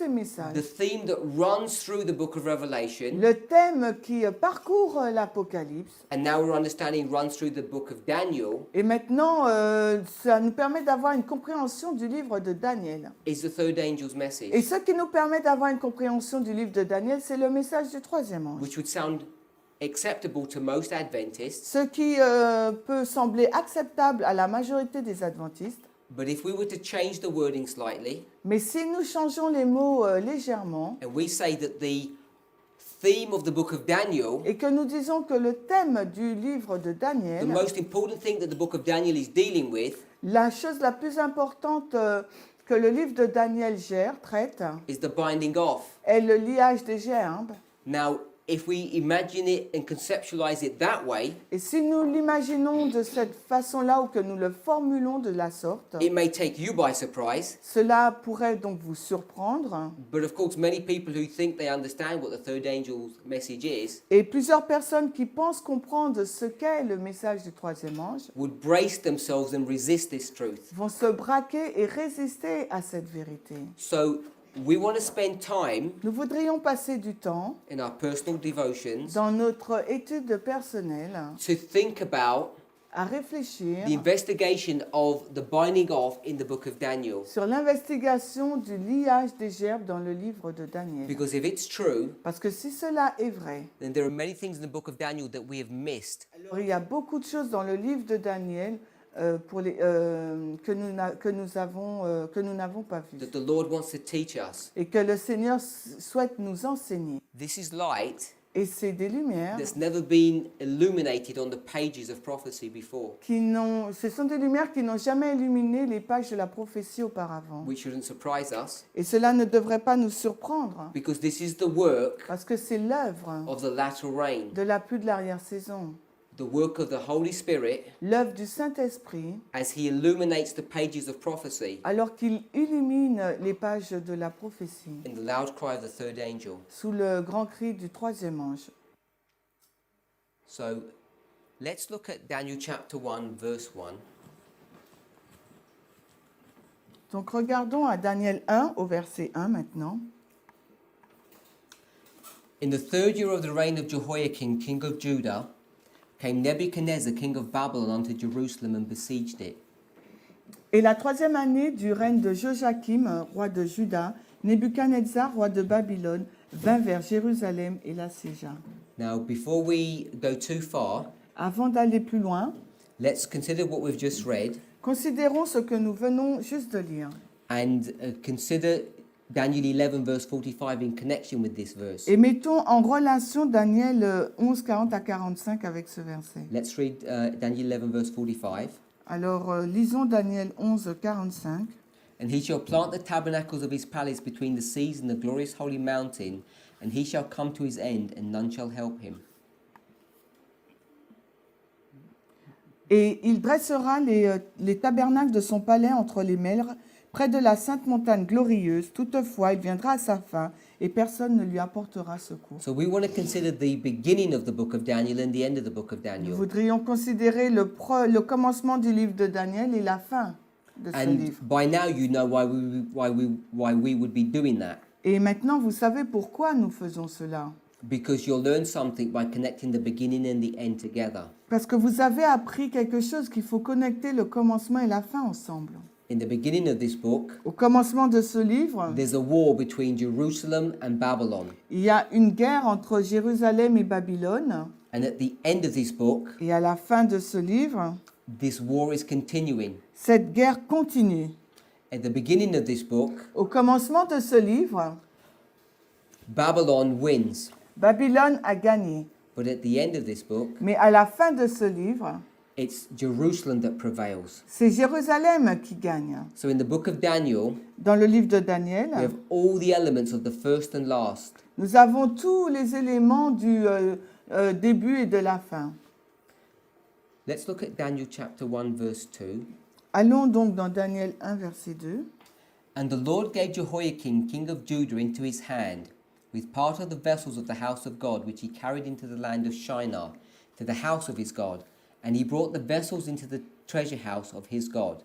messages. the theme that runs through the book of Revelation, Le thème qui parcourt l'Apocalypse, and now we're understanding runs through the book of Daniel, et maintenant ça nous permet d'avoir une compréhension du livre de Daniel. is the third angel's Et message, ce qui nous permet d'avoir une compréhension du livre de Daniel, c'est le message du troisième ange. which would sound acceptable to most Adventists, Ce qui peut sembler acceptable à la majorité des adventistes, but if we were to change the wording slightly, mais si nous changeons les mots légèrement and we say that the theme of the book of Daniel, et que nous disons que le thème du livre de the Daniel, most important thing that the book of Daniel is dealing with, la chose la plus importante que le livre de Daniel traite, is the binding off. est le liage des gerbes. Now, if we imagine it and conceptualize it that way, Et si nous l'imaginons de cette façon-là ou que nous le formulons de la sorte, it may take you by surprise. cela pourrait donc vous surprendre. But of course, many people who think they understand what the third angel's message is Et plusieurs personnes qui pensent comprendre ce qu'est le message du troisième ange would brace themselves and resist this truth. vont se braquer et résister à cette vérité. So we want to spend time nous voudrions passer du temps in our personal devotions dans notre étude personnelle to think about à réfléchir the investigation of the binding off in the book of Daniel. sur l'investigation du liage des gerbes dans le livre de Daniel. Because if it's true, Parce que si cela est vrai, then there are many things in the book of Daniel that we have missed. alors il y a beaucoup de choses dans le livre de Daniel que nous n'avons pas vues That the Lord wants to teach us. et que le Seigneur souhaite nous enseigner. This is light Et c'est des lumières that's never been illuminated on the pages of prophecy before, ce sont des lumières qui n'ont jamais illuminé les pages de la prophétie auparavant. which shouldn't surprise us, Et cela ne devrait pas nous surprendre, because this is the work parce que c'est l'œuvre of the latter rain, de la pluie de l'arrière-saison, the work of the Holy Spirit l'œuvre du Saint-Esprit, as He illuminates the pages of prophecy alors qu'il illumine les pages de la prophétie in the loud cry of the third angel. sous le grand cri du troisième ange. So let's look at Daniel chapter 1, verse 1. Donc regardons à Daniel 1 au verset 1 maintenant. In the third year of the reign of Jehoiakim, king of Judah, came Nebuchadnezzar, king of Babylon, unto Jerusalem and besieged it. Et la troisième année du règne de Joachim, roi de Juda, Nebuchadnezzar, roi de Babylone, vint vers Jérusalem et l'assiégea. Now, before we go too far, Avant d'aller plus loin, let's consider what we've just read considérons ce que nous venons juste de lire and consider Daniel 11, verse 45 in connection with this verse. et mettons en relation Daniel 11, 40 à 45 avec ce verset. Let's read Daniel 11, verse 45. Alors, lisons Daniel 11, 45. And he shall plant the tabernacles of his palace between the seas and the glorious holy mountain, and he shall come to his end, and none shall help him. Et il dressera les tabernacles de son palais entre les mers, près de la sainte montagne glorieuse. Toutefois, il viendra à sa fin, et personne ne lui apportera secours. So we want to consider the beginning of the book of Daniel and the end of the book of Nous Daniel. voudrions considérer le commencement du livre de Daniel et la fin de ce And livre. by now you know why we would be doing that. Et maintenant, vous savez pourquoi nous faisons cela. Because you'll learn something by connecting the beginning and the end together. Parce que vous avez appris quelque chose qu'il faut connecter le commencement et la fin ensemble. In the beginning of this book, Au commencement de ce livre, there's a war between Jerusalem and Babylon. il y a une guerre entre Jérusalem et Babylone. And at the end of this book, Et à la fin de ce livre, this war is continuing. cette guerre continue. At the beginning of this book, Au commencement de ce livre, Babylon wins. Babylone a gagné. But at the end of this book, Mais à la fin de ce livre, it's Jerusalem that prevails. c'est Jérusalem qui gagne. So in the book of Daniel, Dans le livre de Daniel, we have all the elements of the first and last. nous avons tous les éléments du début et de la fin. Let's look at Daniel chapter 1, verse 2. Allons donc dans Daniel 1, verset 2. And the Lord gave Jehoiakim, king of Judah, into his hand, with part of the vessels of the house of God, which he carried into the land of Shinar, to the house of his God. And he brought the vessels into the treasure house of his God.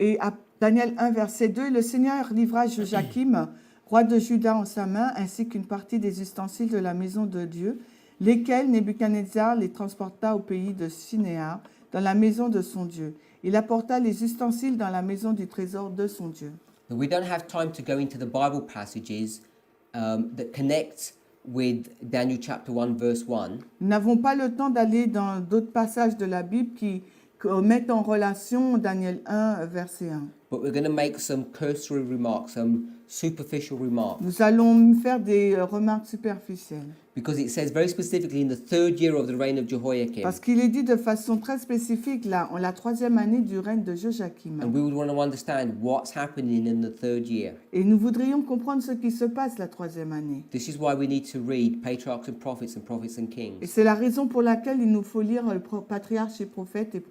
Et à Daniel 1, verset 2, le Seigneur livra Joachim, roi de Juda, en sa main, ainsi qu'une partie des ustensiles de la maison de Dieu, lesquels Nebuchadnezzar les transporta au pays de Shinéar, dans la maison de son Dieu. Il apporta les ustensiles dans la maison du trésor de son Dieu. Now, we don't have time to go into the Bible passages that connect with Daniel chapter 1, verse 1. Nous n'avons pas le temps d'aller dans d'autres passages de la Bible qui mettent en relation Daniel 1, verset 1. But we're going to make some cursory remarks, some superficial remarks. Nous allons faire des remarques superficielles. Because it says very specifically in the third year of the reign of Jehoiakim. Parce qu'il est dit de façon très spécifique là, en la troisième année du règne de Joachim. And we would want to understand what's happening in the third year. Et nous voudrions comprendre ce qui se passe la troisième année. This is why we need to read Patriarchs and Prophets Et Kings. c'est la raison pour laquelle il nous faut lire le patriarche et prophètes et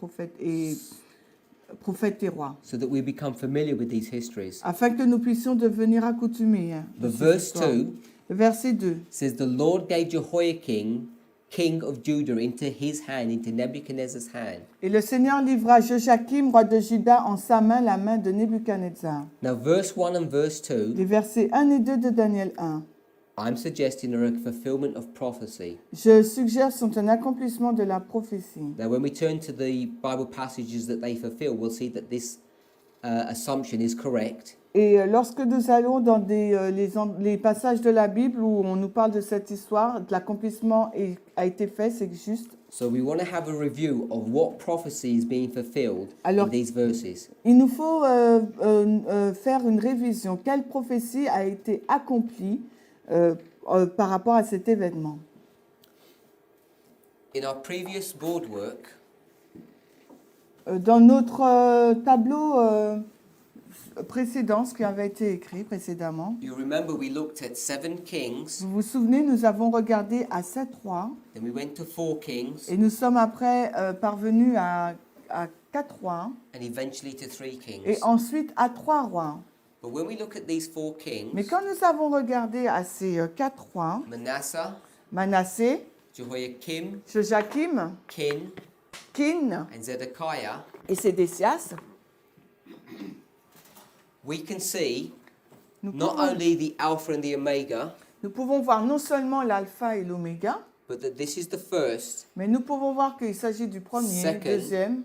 rois. So that we become familiar with these histories. Afin que nous puissions devenir accoutumés. The verse 2 Verset 2. says, The Lord gave Jehoiakim king of Judah, into his hand, into Nebuchadnezzar's hand. Et le Seigneur livra Joachim, roi de Juda, en sa main la main de Nebuchadnezzar. Now, verse 1 and verse 2, Les versets 1 et 2 de Daniel 1. I'm suggesting are a fulfillment of prophecy. Je suggère sont un accomplissement de la prophétie. Now, when we turn to the Bible passages that they fulfill, we'll see that this assumption is correct. Et lorsque nous allons dans les passages de la Bible où on nous parle de cette histoire, l'accomplissement a été fait, c'est juste. So we want to have a review of what prophecy is being fulfilled Alors, in these verses. il nous faut faire une révision. Quelle prophétie a été accomplie par rapport à cet événement? In our previous board work, Dans notre tableau précédent, ce qui avait été écrit précédemment, you remember we looked at 7 kings, vous vous souvenez, nous avons regardé à 7 rois then we went to 4 kings, et nous sommes après parvenus à 4 rois and eventually to 3 kings. et ensuite à 3 rois. But when we look at these 4 Mais kings, quand nous avons regardé à ces 4 rois, Manasseh, Manassé, Jehoiakim, Joachim, Kin and Zedekiah, et Sédécias, we can see nous not pouvons, only the Alpha and the Omega, nous pouvons voir non seulement l'alpha et l'oméga, but that this is the first, mais nous pouvons voir qu'il s'agit du premier, Second. deuxième,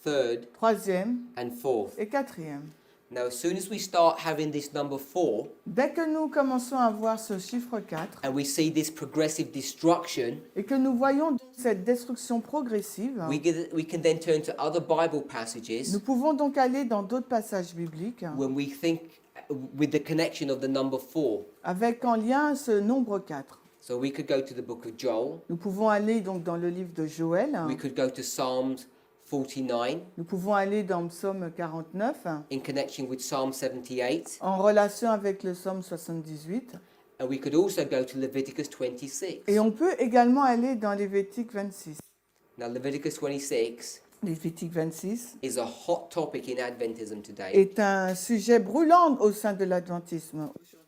third, troisième and fourth. et quatrième. Now, as soon as we start having this number 4, Dès que nous commençons à voir ce chiffre 4 and we see this progressive destruction, et que nous voyons donc cette destruction progressive, we can then turn to other Bible passages nous pouvons donc aller dans d'autres passages bibliques when we think with the connection of the number 4. avec en lien ce nombre 4. So we could go to the book of Joel, Nous pouvons aller donc dans le livre de Joël, we could go to Psalms 49 nous pouvons aller dans Psaume 49 in connection with Psalm 78, en relation avec le Psaume 78 and we could also go to Leviticus 26. et on peut également aller dans Lévitique 26. Now, Leviticus 26 Lévitique 26 is a hot topic in Adventism today est un sujet brûlant au sein de l'adventisme aujourd'hui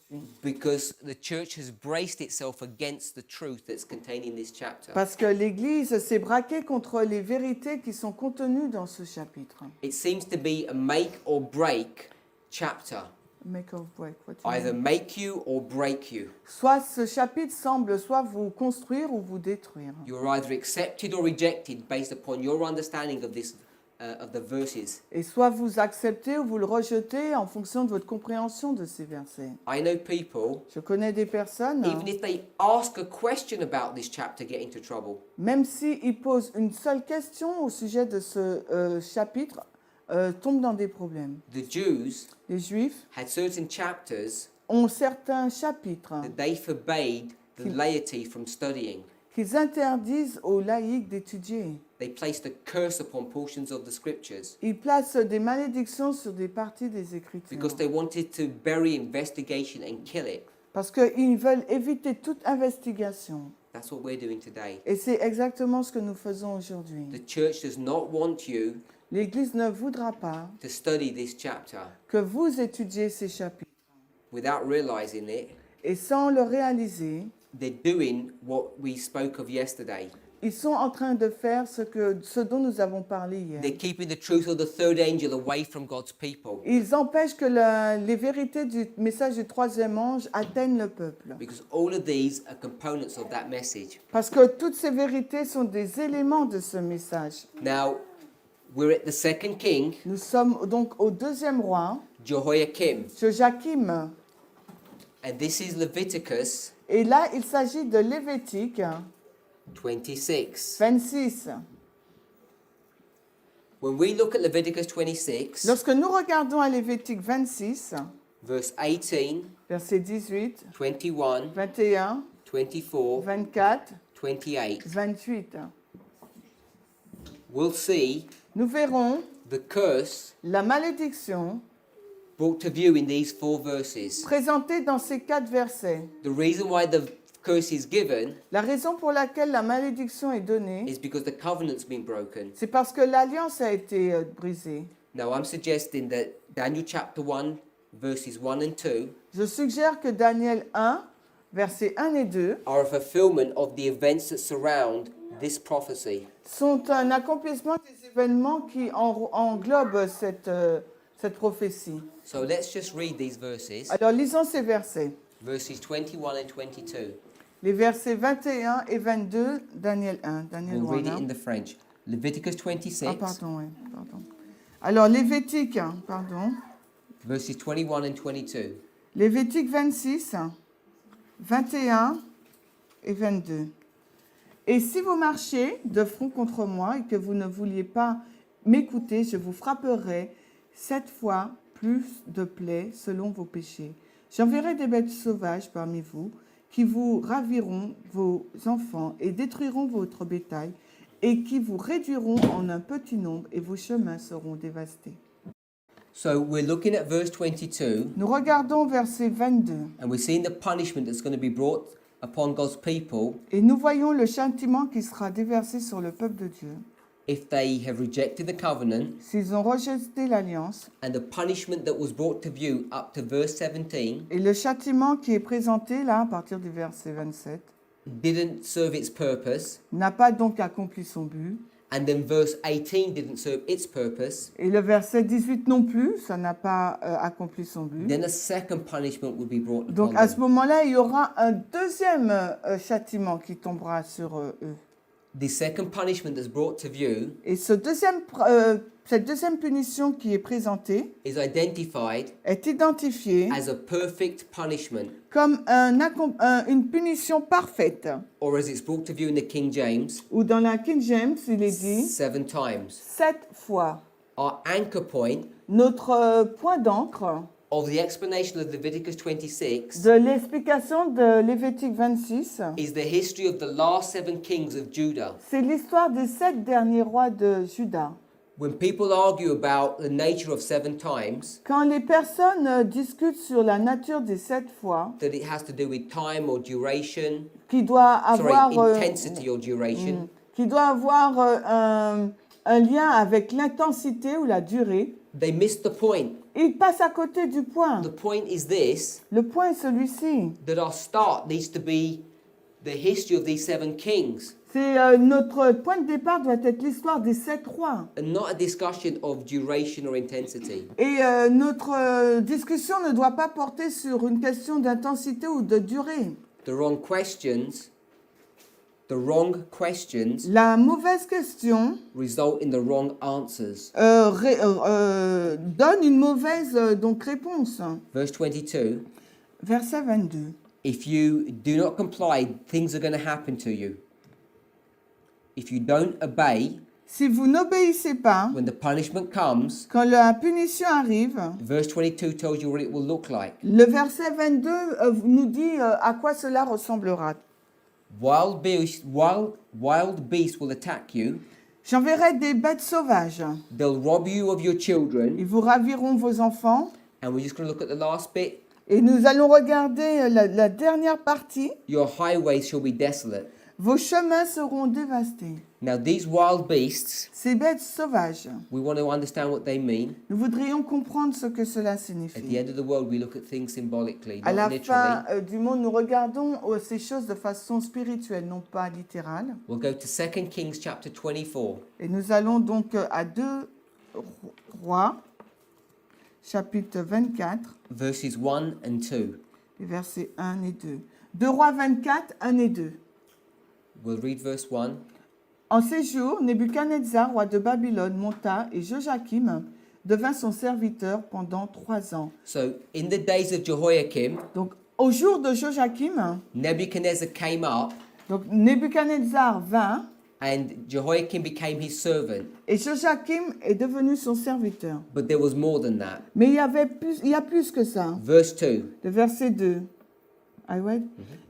because the church has braced itself against the truth that's contained in this chapter. parce que l'Église s'est braquée contre les vérités qui sont contenues dans ce chapitre. It seems to be a make or break chapter. Make or break, what you Either mean? make you or break you. Soit ce chapitre semble soit vous construire ou vous détruire. You're either accepted or rejected based upon your understanding of this of the verses. Et soit vous acceptez ou vous le rejetez en fonction de votre compréhension de ces versets. I know people, Je connais des personnes, even if they ask a question about this chapter, get into trouble. même s'ils posent une seule question au sujet de ce chapitre, tombent dans des problèmes. The Jews Les Juifs had certain chapters ont certains chapitres that they forbade the laity from studying. qu'ils interdisent aux laïcs d'étudier. They placed a curse upon portions of the scriptures Ils placent des malédictions sur des parties des Écritures because they wanted to bury investigation and kill it. parce qu'ils veulent éviter toute investigation. That's what we're doing today. Et c'est exactement ce que nous faisons aujourd'hui. The church does not want you L'Église ne voudra pas to study this chapter que vous étudiez ces chapitres. without realizing it. Et sans le réaliser, They're doing what we spoke of yesterday. ils sont en train de faire ce dont nous avons parlé hier. They're keeping the truth of the third angel away from God's people Ils empêchent que les vérités du message du troisième ange atteignent le peuple. because all of these are components of that message. Parce que toutes ces vérités sont des éléments de ce message. Now, we're at the second king, Nous sommes donc au deuxième roi, Jehoiakim, Joachim. and this is Leviticus Et là, il s'agit de Lévitique 26. 26. When we look at Leviticus 26, Lorsque nous regardons à Lévitique 26, verse 18, versets 18, 21, 21, 24, 24, 28, 28, we'll see nous verrons the curse la malédiction brought to view in these 4 verses. présentée dans ces 4 versets. The reason why the curse is given La raison pour laquelle la malédiction est donnée, is because the covenant's been broken. c'est parce que l'alliance a été brisée. Now, I'm suggesting that Daniel chapter 1, verses 1 and 2, Je suggère que Daniel 1, versets 1 et 2, are a fulfillment of the events that surround this prophecy. sont un accomplissement des événements qui englobent cette prophétie. So let's just read these verses, Alors lisons ces versets. verses 21 and 22. Les versets 21 et 22, Daniel 1. Daniel We'll 1, read it hein. in the French. Leviticus 26, Ah, pardon, oui, pardon. Alors, Lévitique, pardon. verses 21 and 22. Lévitique 26, 21 et 22. Et si vous marchez de front contre moi et que vous ne vouliez pas m'écouter, je vous frapperai 7 fois plus de plaies selon vos péchés. J'enverrai des bêtes sauvages parmi vous qui vous raviront vos enfants et détruiront votre bétail et qui vous réduiront en un petit nombre et vos chemins seront dévastés. So we're looking at verse 22, Nous regardons verset 22 and we're seeing the punishment that's going to be brought upon God's people et nous voyons le châtiment qui sera déversé sur le peuple de Dieu if they have rejected the covenant, s'ils ont rejeté l'alliance and the punishment that was brought to view up to verse 17 et le châtiment qui est présenté là à partir du verset 27 didn't serve its purpose, n'a pas donc accompli son but and then verse 18 didn't serve its purpose, et le verset 18 non plus, ça n'a pas accompli son but. then a second punishment will be brought Donc upon à ce them. moment-là, il y aura un deuxième châtiment qui tombera sur eux. The second punishment that's brought to view Et cette deuxième punition qui est présentée is identified est identifiée as a perfect punishment, comme une punition parfaite. or as it's brought to view in the King James, Ou dans la King James, il est dit 7 times. 7 fois. Our anchor point Notre point d'encre of the explanation of Leviticus 26 de l'explication de Lévitique 26, is the history of the last 7 kings of Judah. c'est l'histoire des 7 derniers rois de Juda. When people argue about the nature of 7 times, Quand les personnes discutent sur la nature des 7 fois, that it has to do with time or duration, qui doit avoir, intensity or duration, un lien avec l'intensité ou la durée, they miss the point. ils passent à côté du point. The point is this, Le point est celui-ci. that our start needs to be the history of these 7 kings, C'est notre point de départ doit être l'histoire des 7 rois. and not a discussion of duration or intensity. Et notre discussion ne doit pas porter sur une question d'intensité ou de durée. The wrong questions La mauvaise question result in the wrong answers. donne une mauvaise donc réponse. Verse 22, Verset 22. if you do not comply, things are going to happen to you. If you don't obey, Si vous n'obéissez pas, when the punishment comes, quand la punition arrive, verse 22 tells you what it will look like. le verset 22 nous dit à quoi cela ressemblera. Wild beasts will attack you. J'enverrai des bêtes sauvages. They'll rob you of your children. Ils vous raviront vos enfants. And we're just going to look at the last bit. Et nous allons regarder la dernière partie. Your highways shall be desolate. Vos chemins seront dévastés. Now, these wild beasts, Ces bêtes sauvages, we want to understand what they mean. nous voudrions comprendre ce que cela At the signifie. end of the world, we look at things symbolically, À la not literally. fin du monde, nous regardons ces choses de façon spirituelle, non pas littérale. We'll go to 2 Kings chapter 24. Et nous allons donc à 2 Rois, chapitre 24, Verses 1 and 2. les versets 1 et 2. 2 Rois 24, 1 et 2. We'll read verse 1. En ces jours, Nebuchadnezzar, roi de Babylone, monta et Joachim devint son serviteur pendant 3 ans. So, in the days of Jehoiakim, Donc, au jour de Joachim, Nebuchadnezzar came up, donc Nebuchadnezzar vint and Jehoiakim became his servant. et Joachim est devenu son serviteur. But there was more than that. Mais il y a plus que ça. Verse 2. Le verset 2. Ah ouais.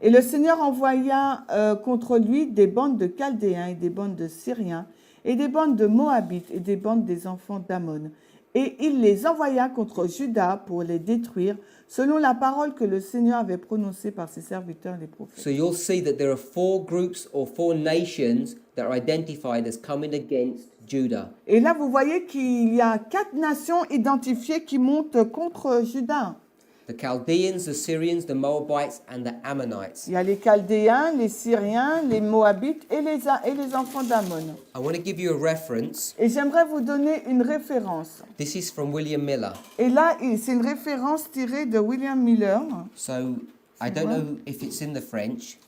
Et le Seigneur envoya contre lui des bandes de Chaldéens et des bandes de Syriens et des bandes de Moabites et des bandes des enfants d'Ammon. Et il les envoya contre Juda pour les détruire, selon la parole que le Seigneur avait prononcée par ses serviteurs les prophètes. So you'll see that there are 4 groups or 4 nations that are identified as coming against Judah. Et là, vous voyez qu'il y a 4 nations identifiées qui montent contre Juda. the Chaldeans, the Syrians, the Moabites, and the Ammonites. Il y a les Chaldéens, les Syriens, les Moabites et les enfants d'Ammon. I want to give you a reference. Et j'aimerais vous donner une référence. This is from William Miller. Et là, c'est une référence tirée de William Miller. So I don't know if it's in the French,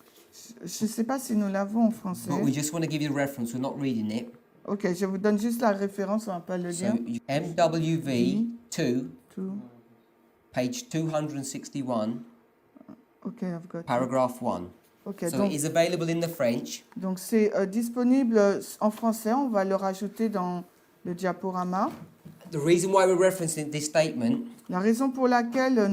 Je ne sais pas si nous l'avons en français. but we just want to give you a reference. We're not reading it. Ok, je vous donne juste la référence, on ne va pas le So lire. MWV 2, Tout. page 261, Ok, I've got it. paragraph 1. Ok, So it is available in the French. donc c'est disponible en français. On va le rajouter dans le diaporama. The reason why we're referencing this statement, La raison pour laquelle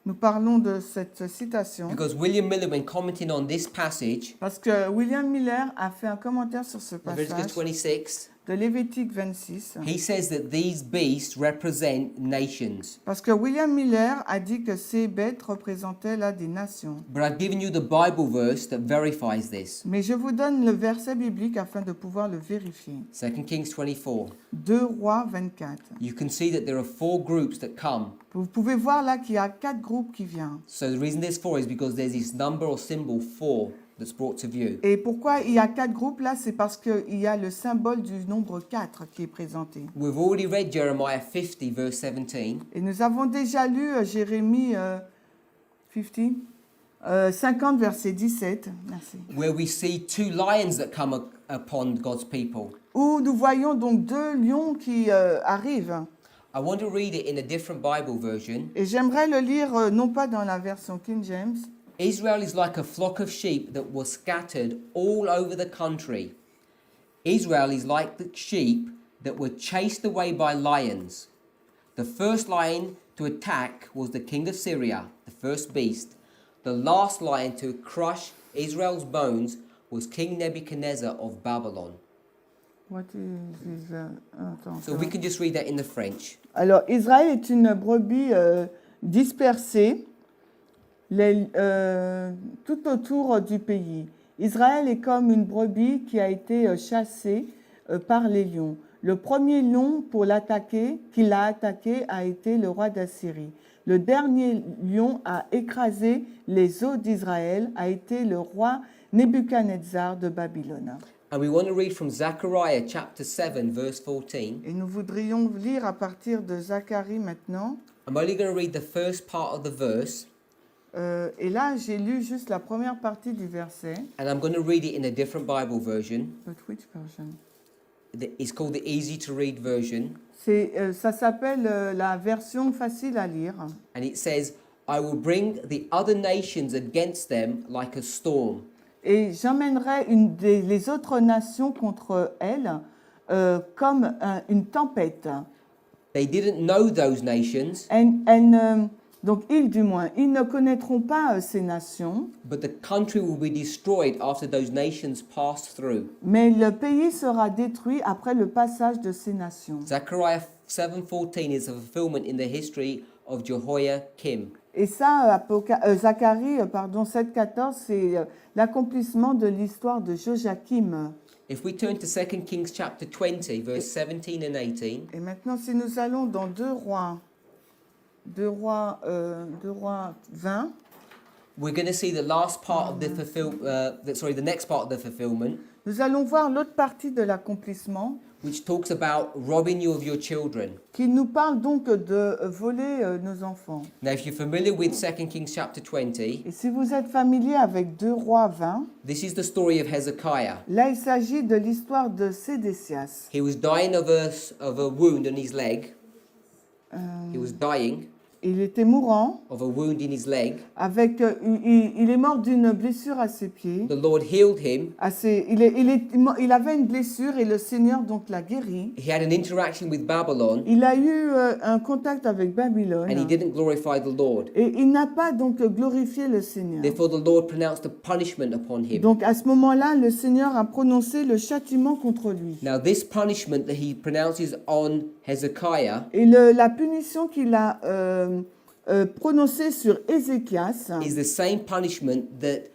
nous parlons de cette citation, because William Miller, when commenting on this passage, parce que William Miller a fait un commentaire sur ce Leviticus passage 26, de Lévitique 26, he says that these beasts represent nations. parce que William Miller a dit que ces bêtes représentaient là des nations. But I've given you the Bible verse that verifies this. Mais je vous donne le verset biblique afin de pouvoir le vérifier. 2 Kings 24. 2 Rois 24. You can see that there are 4 groups that come. Vous pouvez voir là qu'il y a 4 groupes qui viennent. So the reason there's 4 is because there's this number or symbol 4 that's brought to view. Et pourquoi il y a 4 groupes là? C'est parce qu'il y a le symbole du nombre 4 qui est présenté. We've already read Jeremiah 50 verse 17. Et nous avons déjà lu Jérémie 50, verset 17. Merci. Where we see 2 lions that come upon God's people. Où nous voyons donc 2 lions qui arrivent. I want to read it in a different Bible version. Et j'aimerais le lire non pas dans la version King James. Israel is like a flock of sheep that was scattered all over the country. Israel is like the sheep that were chased away by lions. The first lion to attack was the king of Syria, the first beast. The last lion to crush Israel's bones was King Nebuchadnezzar of Babylon. What is attends, So we can just read that in the French. Alors, Israël est une brebis dispersée tout autour du pays. Israël est comme une brebis qui a été chassée par les lions. Le premier lion qui l'a attaqué a été le roi d'Assyrie. Le dernier lion à écraser les os d'Israël a été le roi Nebuchadnezzar de Babylone. And we want to read from Zechariah chapter 7 verse 14. Et nous voudrions lire à partir de Zacharie maintenant. I'm only going to read the first part of the verse. Et là, j'ai lu juste la première partie du verset. And I'm going to read it in a different Bible version. But which version? It's called the easy to read version. Ça s'appelle la version facile à lire. And it says, I will bring the other nations against them like a storm. Et j'emmènerai les autres nations contre elles comme une tempête. They didn't know those nations, Donc ils, du moins, ils ne connaîtront pas ces nations, but the country will be destroyed after those nations pass through. mais le pays sera détruit après le passage de ces nations. Zechariah 7:14 is a fulfillment in the history of Jehoiakim. Et ça, Zacharie 7,14, c'est l'accomplissement de l'histoire de Joachim. If we turn to 2 Kings chapter 20, verse 17 and 18, Et maintenant, si nous allons dans 2 Rois 20, we're going to see the last part of the the next part of the fulfillment, nous allons voir l'autre partie de l'accomplissement which talks about robbing you of your children. qui nous parle donc de voler nos enfants. Now, if you're familiar with 2 Kings chapter 20, Et si vous êtes familier avec 2 Rois 20, this is the story of Hezekiah. là il s'agit de l'histoire de Sédécias. He was dying of a wound on his leg. He was dying Il était mourant, of a wound in his leg. il est mort d'une blessure à ses pieds. The Lord healed him. Il avait une blessure et le Seigneur donc l'a guéri. He had an interaction with Babylon, Il a eu un contact avec Babylone and he didn't glorify the Lord. et il n'a pas donc glorifié le Seigneur. Therefore, the Lord pronounced a punishment upon him. Donc à ce moment-là, le Seigneur a prononcé le châtiment contre lui. Now, this punishment that he pronounces on Hezekiah Et la punition qu'il a prononcée sur Ézéchias, is the same punishment that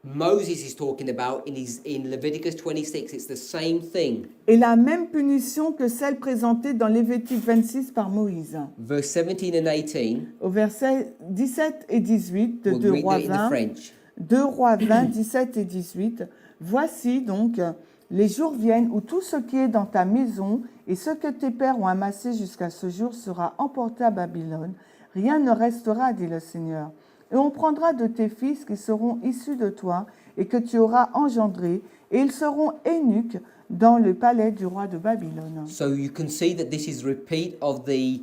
Moses is talking about in Leviticus 26. It's the same thing. est la même punition que celle présentée dans Lévitique 26 par Moïse. Verse 17 and 18. Au verset 17 et 18 de We'll 2 read Rois it in the 20, French. 2 Rois 20, 17 et 18. Voici donc, les jours viennent où tout ce qui est dans ta maison et ce que tes pères ont amassé jusqu'à ce jour sera emporté à Babylone. Rien ne restera, dit le Seigneur. Et on prendra de tes fils qui seront issus de toi et que tu auras engendrés, et ils seront eunuques dans le palais du roi de Babylone. So you can see that this is a repeat of the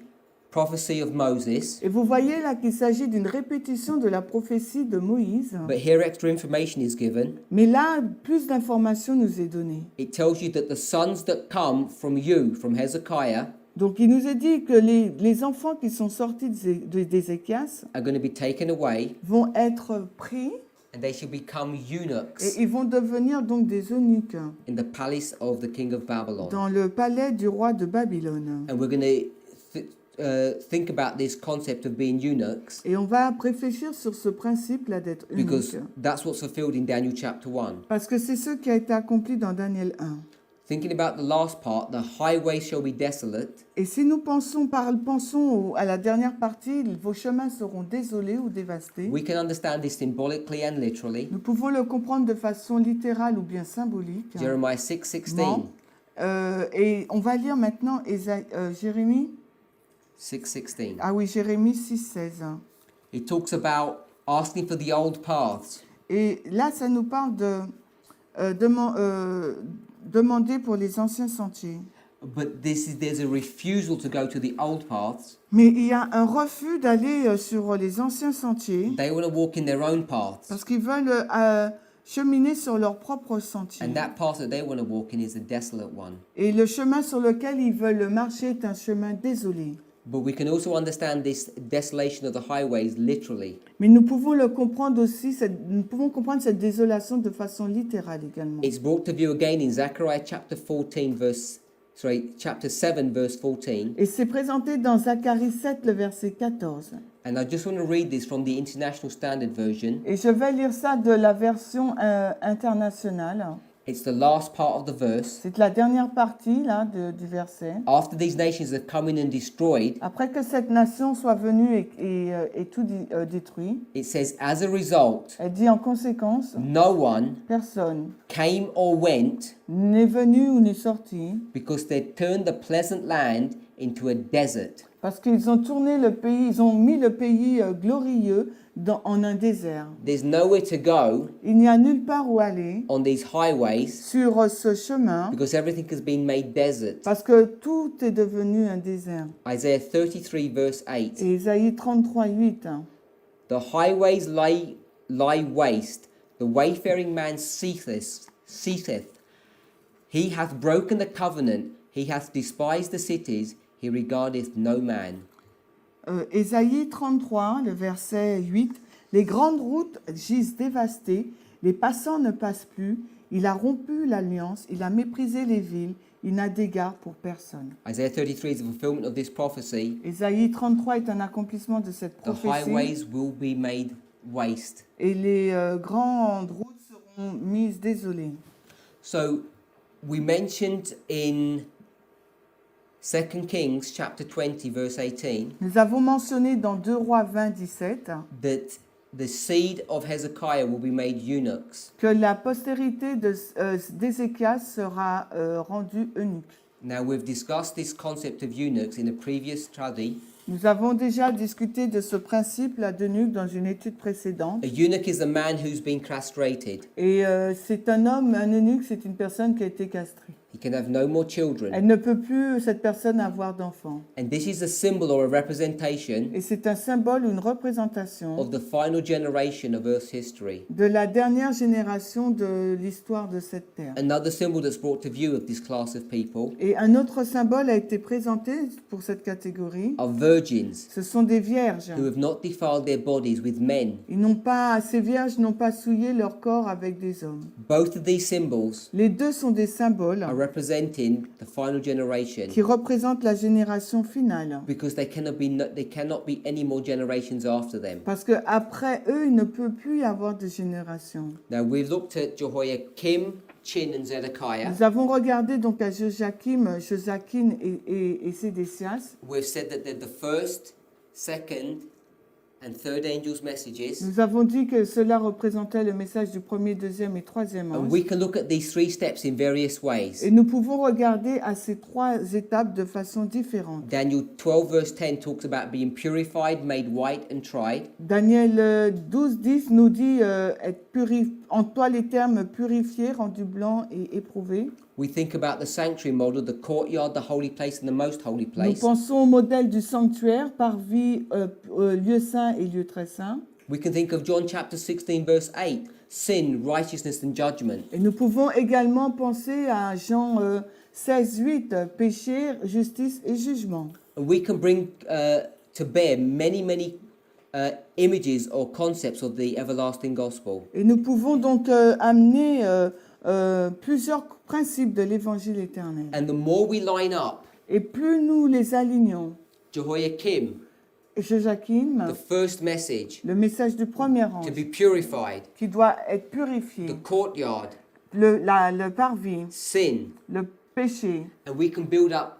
prophecy of Moses. Et vous voyez là qu'il s'agit d'une répétition de la prophétie de Moïse. But here extra information is given. Mais là, plus d'informations nous est donnée. It tells you that the sons that come from you, from Hezekiah, Donc il nous est dit que les enfants qui sont sortis d'Ézéchias are going to be taken away vont être pris and they shall become eunuchs et ils vont devenir donc des eunuques in the palace of the king of Babylon. dans le palais du roi de Babylone. And we're going to think about this concept of being eunuchs Et on va réfléchir sur ce principe-là d'être because eunuque. that's what's fulfilled in Daniel chapter 1. Parce que c'est ce qui a été accompli dans Daniel 1. Thinking about the last part, the highway shall be desolate. Et si nous pensons à la dernière partie, vos chemins seront désolés ou dévastés. We can understand this symbolically and literally. Nous pouvons le comprendre de façon littérale ou bien symbolique. Jeremiah 6:16. Bon. Et on va lire maintenant Jérémie. 6:16. Ah oui, Jérémie 6,16. It talks about asking for the old paths. Et là, ça nous parle de demander pour les anciens sentiers. But there's a refusal to go to the old paths. Mais il y a un refus d'aller sur les anciens sentiers They want to walk in their own paths. parce qu'ils veulent cheminer sur leur propre sentier. And that path that they want to walk in is a desolate one. Et le chemin sur lequel ils veulent marcher est un chemin désolé. But we can also understand this desolation of the highways literally. Mais nous pouvons le comprendre aussi, nous pouvons comprendre cette désolation de façon littérale également. It's brought to view again in Zechariah chapter 7 verse 14. Et c'est présenté dans Zacharie 7, le verset 14. And I just want to read this from the International Standard Version. Et je vais lire ça de la version internationale. It's the last part of the verse. C'est la dernière partie là, du verset. After these nations have come in and destroyed, Après que cette nation soit venue et tout détruit, it says, as a result, elle dit en conséquence, no one personne came or went n'est venu ou n'est sorti because they turned the pleasant land into a desert. parce qu'ils ont tourné le pays, ils ont mis le pays glorieux en un désert. There's nowhere to go Il n'y a nulle part où aller on these highways sur ce chemin because everything has been made desert. parce que tout est devenu un désert. Isaiah 33 verse 8. Et Ésaïe 33, 8. The highways lie waste. The wayfaring man ceaseth. He hath broken the covenant. He hath despised the cities. He regardeth no man. Ésaïe 33, le verset 8. Les grandes routes gisent dévastées. Les passants ne passent plus. Il a rompu l'alliance. Il a méprisé les villes. Il n'a d'égard pour personne. Isaiah 33 is the fulfillment of this prophecy. Ésaïe 33 est un accomplissement de cette The prophétie. highways will be made waste. Et les grandes routes seront mises désolées. So we mentioned in 2 Kings chapter 20 verse 18 Nous avons mentionné dans 2 Rois 20, 17 that the seed of Hezekiah will be made eunuchs. que la postérité d'Ézéchias sera rendue eunuque. Now we've discussed this concept of eunuchs in a previous study. Nous avons déjà discuté de ce principe-là d'eunuque dans une étude précédente. A eunuch is a man who's been castrated. Et c'est un homme, un eunuque, c'est une personne qui a été castrée. He can have no more children. Elle ne peut plus, cette personne, avoir d'enfants. And this is a symbol or a representation Et c'est un symbole ou une représentation of the final generation of Earth's history. de la dernière génération de l'histoire de cette terre. Another symbol that's brought to view of this class of people Et un autre symbole a été présenté pour cette catégorie. are virgins Ce sont des vierges. who have not defiled their bodies with men. Ces vierges n'ont pas souillé leur corps avec des hommes. Both of these symbols Les deux sont des symboles are representing the final generation, qui représente la génération finale. because there cannot be any more generations after them. Parce qu'après eux, il ne peut plus y avoir de génération. Now we've looked at Jehoiakim, Chin, and Zedekiah. Nous avons regardé donc à Joachim, Josakin et Sédécias. We've said that they're the first, second, and third angels' messages. Nous avons dit que cela représentait le message du premier, deuxième et troisième And ange. we can look at these three steps in various ways. Et nous pouvons regarder à ces trois étapes de façon différente. Daniel 12 verse 10 talks about being purified, made white, and tried. Daniel 12, 10 nous dit être en toi les termes purifié, rendu blanc et éprouvé. We think about the sanctuary model, the courtyard, the holy place, and the most holy Nous place. pensons au modèle du sanctuaire, parvis, lieu saint et lieu très saint. We can think of John chapter 16 verse 8, sin, righteousness, and judgment. Et nous pouvons également penser à Jean 16, 8, péché, justice et jugement. And we can bring to bear many images or concepts of the everlasting gospel. Et nous pouvons donc amener plusieurs principes de l'évangile éternel. And the more we line up Et plus nous les alignons, Jehoiakim, Joachim, the first message, le message du premier to ange, be purified, qui doit être purifié, the courtyard, le parvis, sin, le péché, and we can build up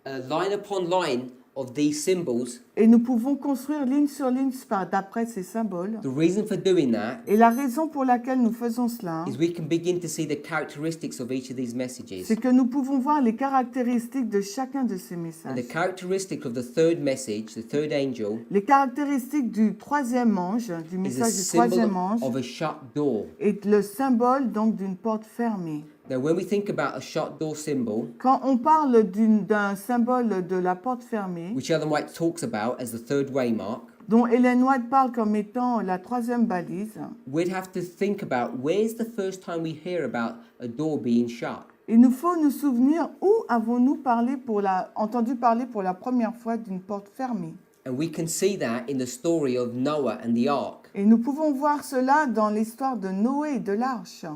line upon line of these symbols. et nous pouvons construire ligne sur ligne d'après ces symboles. The reason for doing that Et la raison pour laquelle nous faisons cela, is we can begin to see the characteristics of each of these messages. c'est que nous pouvons voir les caractéristiques de chacun de ces And messages. the characteristic of the third message, the third angel, Les caractéristiques du troisième ange, du is a message du symbol troisième ange, of a shut door. est le symbole donc d'une porte fermée. Now, when we think about a shut door symbol, Quand on parle d'un symbole de la porte fermée, which Ellen White talks about as the third waymark, dont Ellen White parle comme étant la troisième balise, we'd have to think about where's the first time we hear about a door being shut. il nous faut nous souvenir où avons-nous entendu parler pour la première fois d'une porte fermée. And we can see that in the story of Noah and the ark. Et nous pouvons voir cela dans l'histoire de Noé et de l'arche.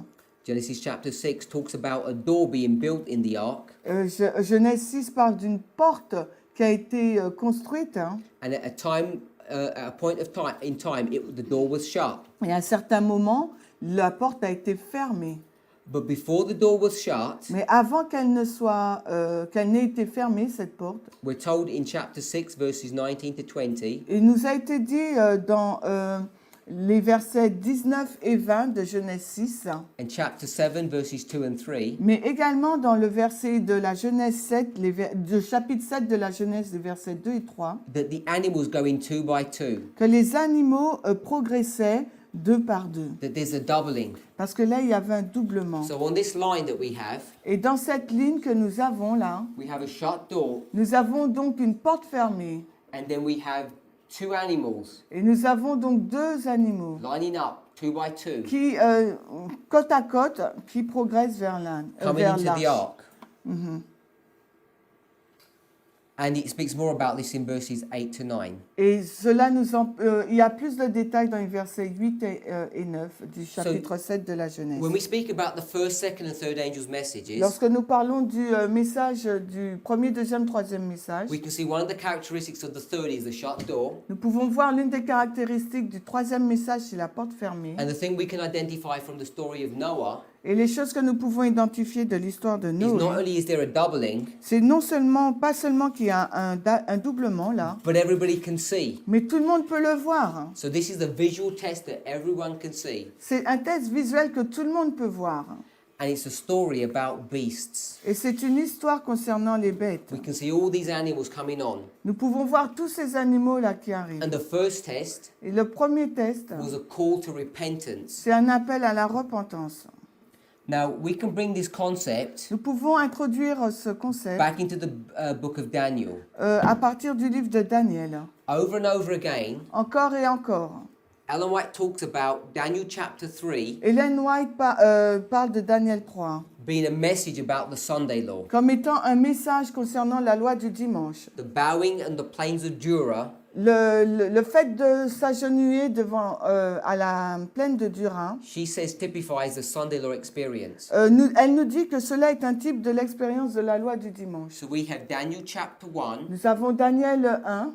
Genesis chapter 6 talks about a door being built in the ark, Genèse 6 parle d'une porte qui a été construite, hein, and at a point of time in time, the door was shut. et à un certain moment, la porte a été fermée. But before the door was shut, Mais avant qu'elle n'ait été fermée, cette porte, we're told in chapter 6 verses 19 to 20, il nous a été dit dans les versets 19 et 20 de Genèse 6, and chapter 7 verses 2 and 3, mais également dans le verset de la Genèse 7, du chapitre 7 de la Genèse, les versets 2 et 3, that the animals go in two by two, que les animaux progressaient deux par deux. that there's a doubling. Parce que là, il y avait un doublement. So on this line that we have, Et dans cette ligne que nous avons là, we have a shut door, nous avons donc une porte fermée. and then we have two animals Et nous avons donc deux animaux lining up two by two, qui, côte à côte, qui progressent vers coming into the l'arche. ark. And it speaks more about this in verses 8 to 9. Et cela il y a plus de détails dans les versets 8 et 9 du chapitre 7 de la Genèse. When we speak about the first, second, and third angels' messages, Lorsque nous parlons du message du premier, deuxième, troisième message, we can see one of the characteristics of the third is the shut door. nous pouvons voir l'une des caractéristiques du troisième message, c'est la porte fermée. And the thing we can identify from the story of Noah Et les choses que nous pouvons identifier de l'histoire de is not Noé, only is there a doubling, c'est pas seulement qu'il y a un doublement là, but everybody can see. mais tout le monde peut le voir. So this is a visual test that everyone can see. C'est un test visuel que tout le monde peut voir. And it's a story about beasts. Et c'est une histoire concernant les bêtes. We can see all these animals coming on. Nous pouvons voir tous ces animaux là qui arrivent. And the first test Et le premier test, was a call to repentance. c'est un appel à la repentance. Now, we can bring this concept Nous pouvons introduire ce concept back into the book of Daniel. à partir du livre de Daniel. Over and over again, Encore et encore. Ellen White talks about Daniel chapter 3 Ellen White parle de Daniel 3 being a message about the Sunday law. comme étant un message concernant la loi du dimanche. The bowing and the plains of Dura le fait de s'agenouiller devant à la plaine de Durin, she says typifies the Sunday law experience. elle nous dit que cela est un type de l'expérience de la loi du dimanche. So we have Daniel chapter 1, Nous avons Daniel 1,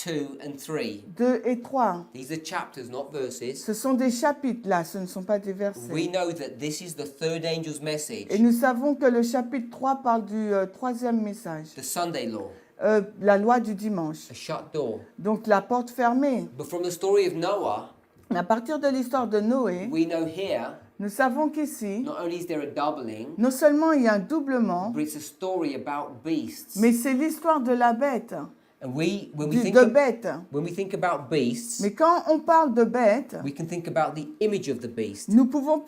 2, and 3. 2 et 3. These are chapters, not verses. Ce sont des chapitres là, ce ne sont pas des versets. We know that this is the third angel's message, Et nous savons que le chapitre 3 parle du troisième message, the Sunday law, la loi du dimanche. a shut door. Donc la porte fermée. But from the story of Noah, À partir de l'histoire de Noé, we know here, nous savons qu'ici, not only is there a doubling, non seulement il y a un doublement, but it's a story about beasts. mais c'est l'histoire de la bête, And when we de bête. when we think about beasts, Mais quand on parle de bête, we can think about the image of the beast. nous pouvons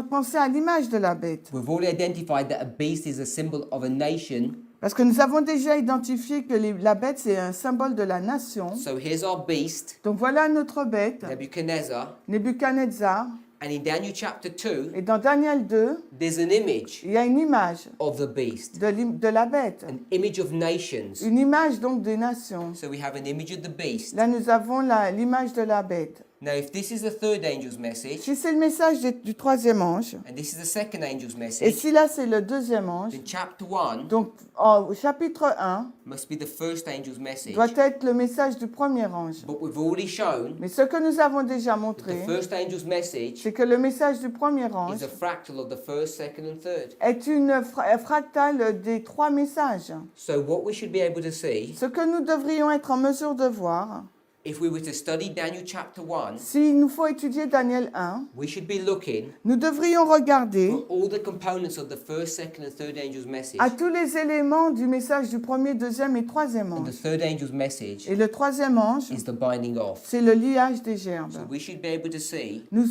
penser à l'image de la bête. We've already identified that a beast is a symbol of a nation. Parce que nous avons déjà identifié que la bête, c'est un symbole de la nation. So here's our beast, Donc voilà notre bête, Nebuchadnezzar. Nebuchadnezzar. And in Daniel chapter 2, Et dans Daniel 2, there's an image il y a une image of the beast, de la bête. an image of nations. Une image donc des nations. So we have an image of the beast. Là, nous avons l'image de la bête. Now, if this is the third angel's message, Si c'est le message du troisième ange, and this is the second angel's et message, si là c'est le deuxième ange, then chapter 1 donc au chapitre 1 must be the first angel's message. doit être le message du premier ange. But we've already shown Mais ce que nous avons déjà that montré, the first angel's message c'est que le message du premier ange is a fractal of the first, second, and third. est une fractale des trois messages. So what we should be able to see, Ce que nous devrions être en mesure de voir, if we were to study Daniel chapter 1, s'il nous faut étudier Daniel 1, we should be looking nous devrions regarder for all the components of the first, second, and third angel's message. à tous les éléments du message du premier, deuxième et troisième And the ange. third angel's message Et le troisième ange, is the binding off. c'est le liage des gerbes. So we should be able to see Nous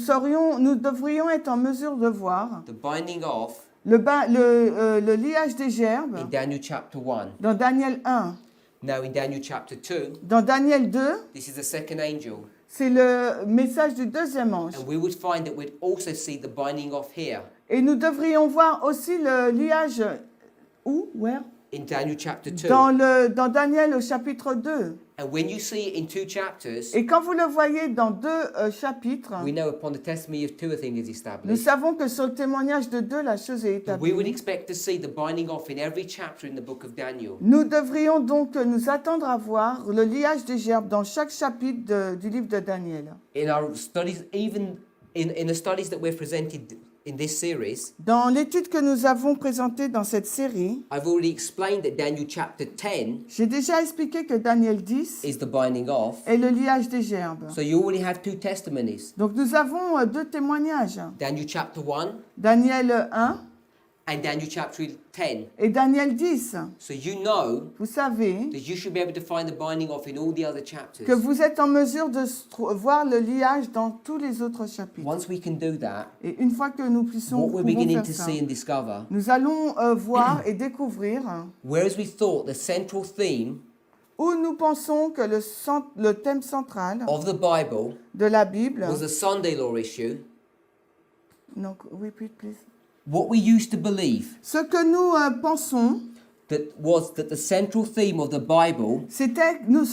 devrions être en mesure de voir the binding off le liage des in gerbes Daniel chapter 1. dans Daniel 1. Now in Daniel chapter 2, Dans Daniel 2, this is the second angel. c'est le message du deuxième ange. And we would find that we'd also see the binding off here Et nous devrions voir aussi le liage, où? Where? in Daniel chapter 2. Dans Daniel au chapitre 2. And when you see it in two chapters, Et quand vous le voyez dans deux chapitres, we know upon the testimony of two a thing is nous established. savons que sur le témoignage de deux, la chose est We would établie. expect to see the binding off in every chapter in the book of Daniel. Nous devrions donc nous attendre à voir le liage des gerbes dans chaque chapitre du livre de Daniel. In our studies, even in the studies that we're presented in this series, Dans l'étude que nous avons présentée dans cette série, I've already explained that Daniel chapter 10 j'ai déjà expliqué que Daniel 10 is the binding off. est le liage des gerbes. So you already have two testimonies. Donc nous avons deux témoignages, Daniel chapter 1 Daniel 1 and Daniel chapter 10. et Daniel 10. So you know Vous savez that you should be able to find the binding off in all the other chapters. que vous êtes en mesure de voir le liage dans tous les autres chapitres. Once we can do that, Et une fois que nous puissions what we're pouvons beginning faire to ça, see and discover, nous allons voir et découvrir whereas we thought the central theme où nous pensons que le thème central of the Bible de la Bible. was a Sunday law issue, Donc, repeat, please. what we used to believe Ce que nous pensons, that the central theme of the Bible ce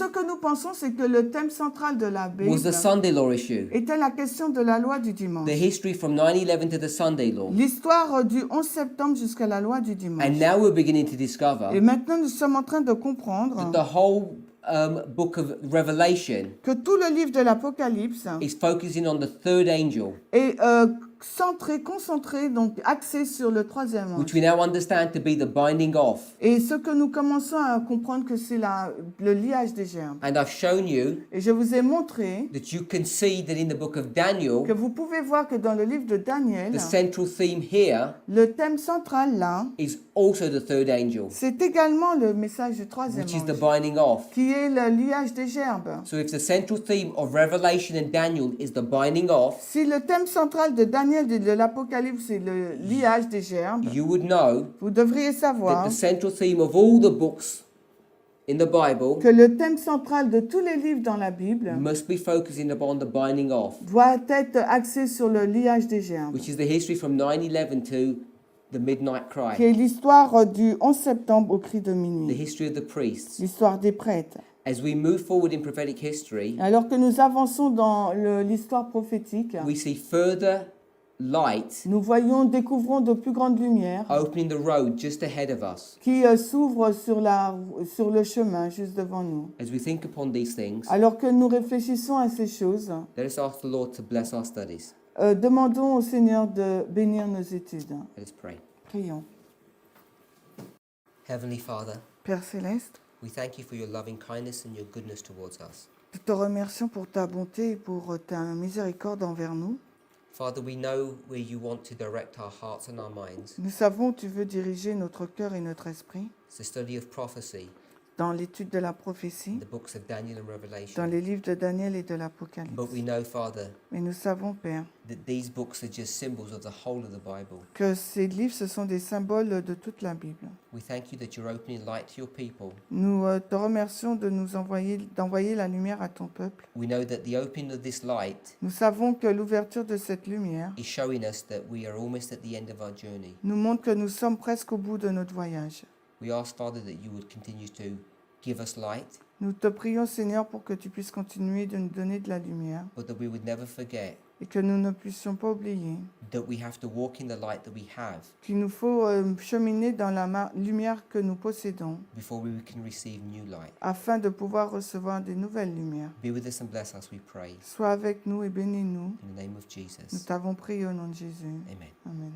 que nous pensons, c'est que le thème central de la Bible was the Sunday law issue. était la question de la loi du The dimanche. history from 9/11 to the Sunday law. L'histoire du 11 septembre jusqu'à la loi du dimanche. And now we're beginning to discover Et maintenant, nous sommes en train de comprendre that the whole book of Revelation que tout le livre de l'Apocalypse is focusing on the third angel, est concentré, donc axé sur le troisième which ange. we now understand to be the binding off. Et ce que nous commençons à comprendre que c'est le liage des gerbes. And I've shown you Et je vous ai montré that you can see that in the book of Daniel, que vous pouvez voir que dans le livre de Daniel, the central theme here le thème central là, is also the third angel, c'est également le message du troisième which is the ange, binding off. qui est le liage des gerbes. So if the central theme of Revelation and Daniel is the binding off, Si le thème central de Daniel et de l'Apocalypse c'est le liage des gerbes, you would know vous devriez that savoir the central theme of all the books in the Bible que le thème central de tous les livres dans la Bible must be focusing upon the binding off, doit être axé sur le liage des gerbes, which is the history from 9/11 to the midnight qui cry, est l'histoire du 11 septembre au cri de the minuit, history of the priests. l'histoire des prêtres. As we move forward in prophetic history, Alors que nous avançons dans l'histoire prophétique, we see further light nous découvrons de plus grandes lumières opening the road just ahead of us. qui s'ouvrent sur le chemin juste devant nous. As we think upon these things, Alors que nous réfléchissons à ces choses, let us ask the Lord to bless our studies. demandons au Seigneur de bénir nos études. Let us pray. Prions. Heavenly Father, Père Céleste, we thank you for your loving kindness and your goodness towards us. nous te remercions pour ta bonté et pour ta miséricorde envers nous. Father, we know where you want to direct our hearts and our minds. Nous savons que tu veux diriger notre cœur et notre esprit It's the study of prophecy, dans l'étude de la prophétie, the books of Daniel and dans Revelation. les livres de Daniel et de l'Apocalypse. But we know, Father, Mais nous savons, Père, that these books are just symbols of the whole of the Bible. que ces livres, ce sont des symboles de toute la Bible. We thank you that you're opening light to your people. Nous te remercions de d'envoyer la lumière à ton peuple. We know that the opening of this light Nous savons que l'ouverture de cette lumière is showing us that we are almost at the end of our journey. nous montre que nous sommes presque au bout de notre voyage. We ask, Father, that you would continue to give us light, Nous te prions, Seigneur, pour que tu puisses continuer de nous donner de la lumière but that we would never forget et que nous ne puissions pas oublier that we have to walk in the light that we have qu'il nous faut cheminer dans la lumière que nous possédons before we can receive new light. afin de pouvoir recevoir des nouvelles lumières. Be with us and bless us, we pray. Sois avec nous et bénis-nous. In the name of Nous Jesus. t'avons prié au nom de Jésus. Amen. Amen.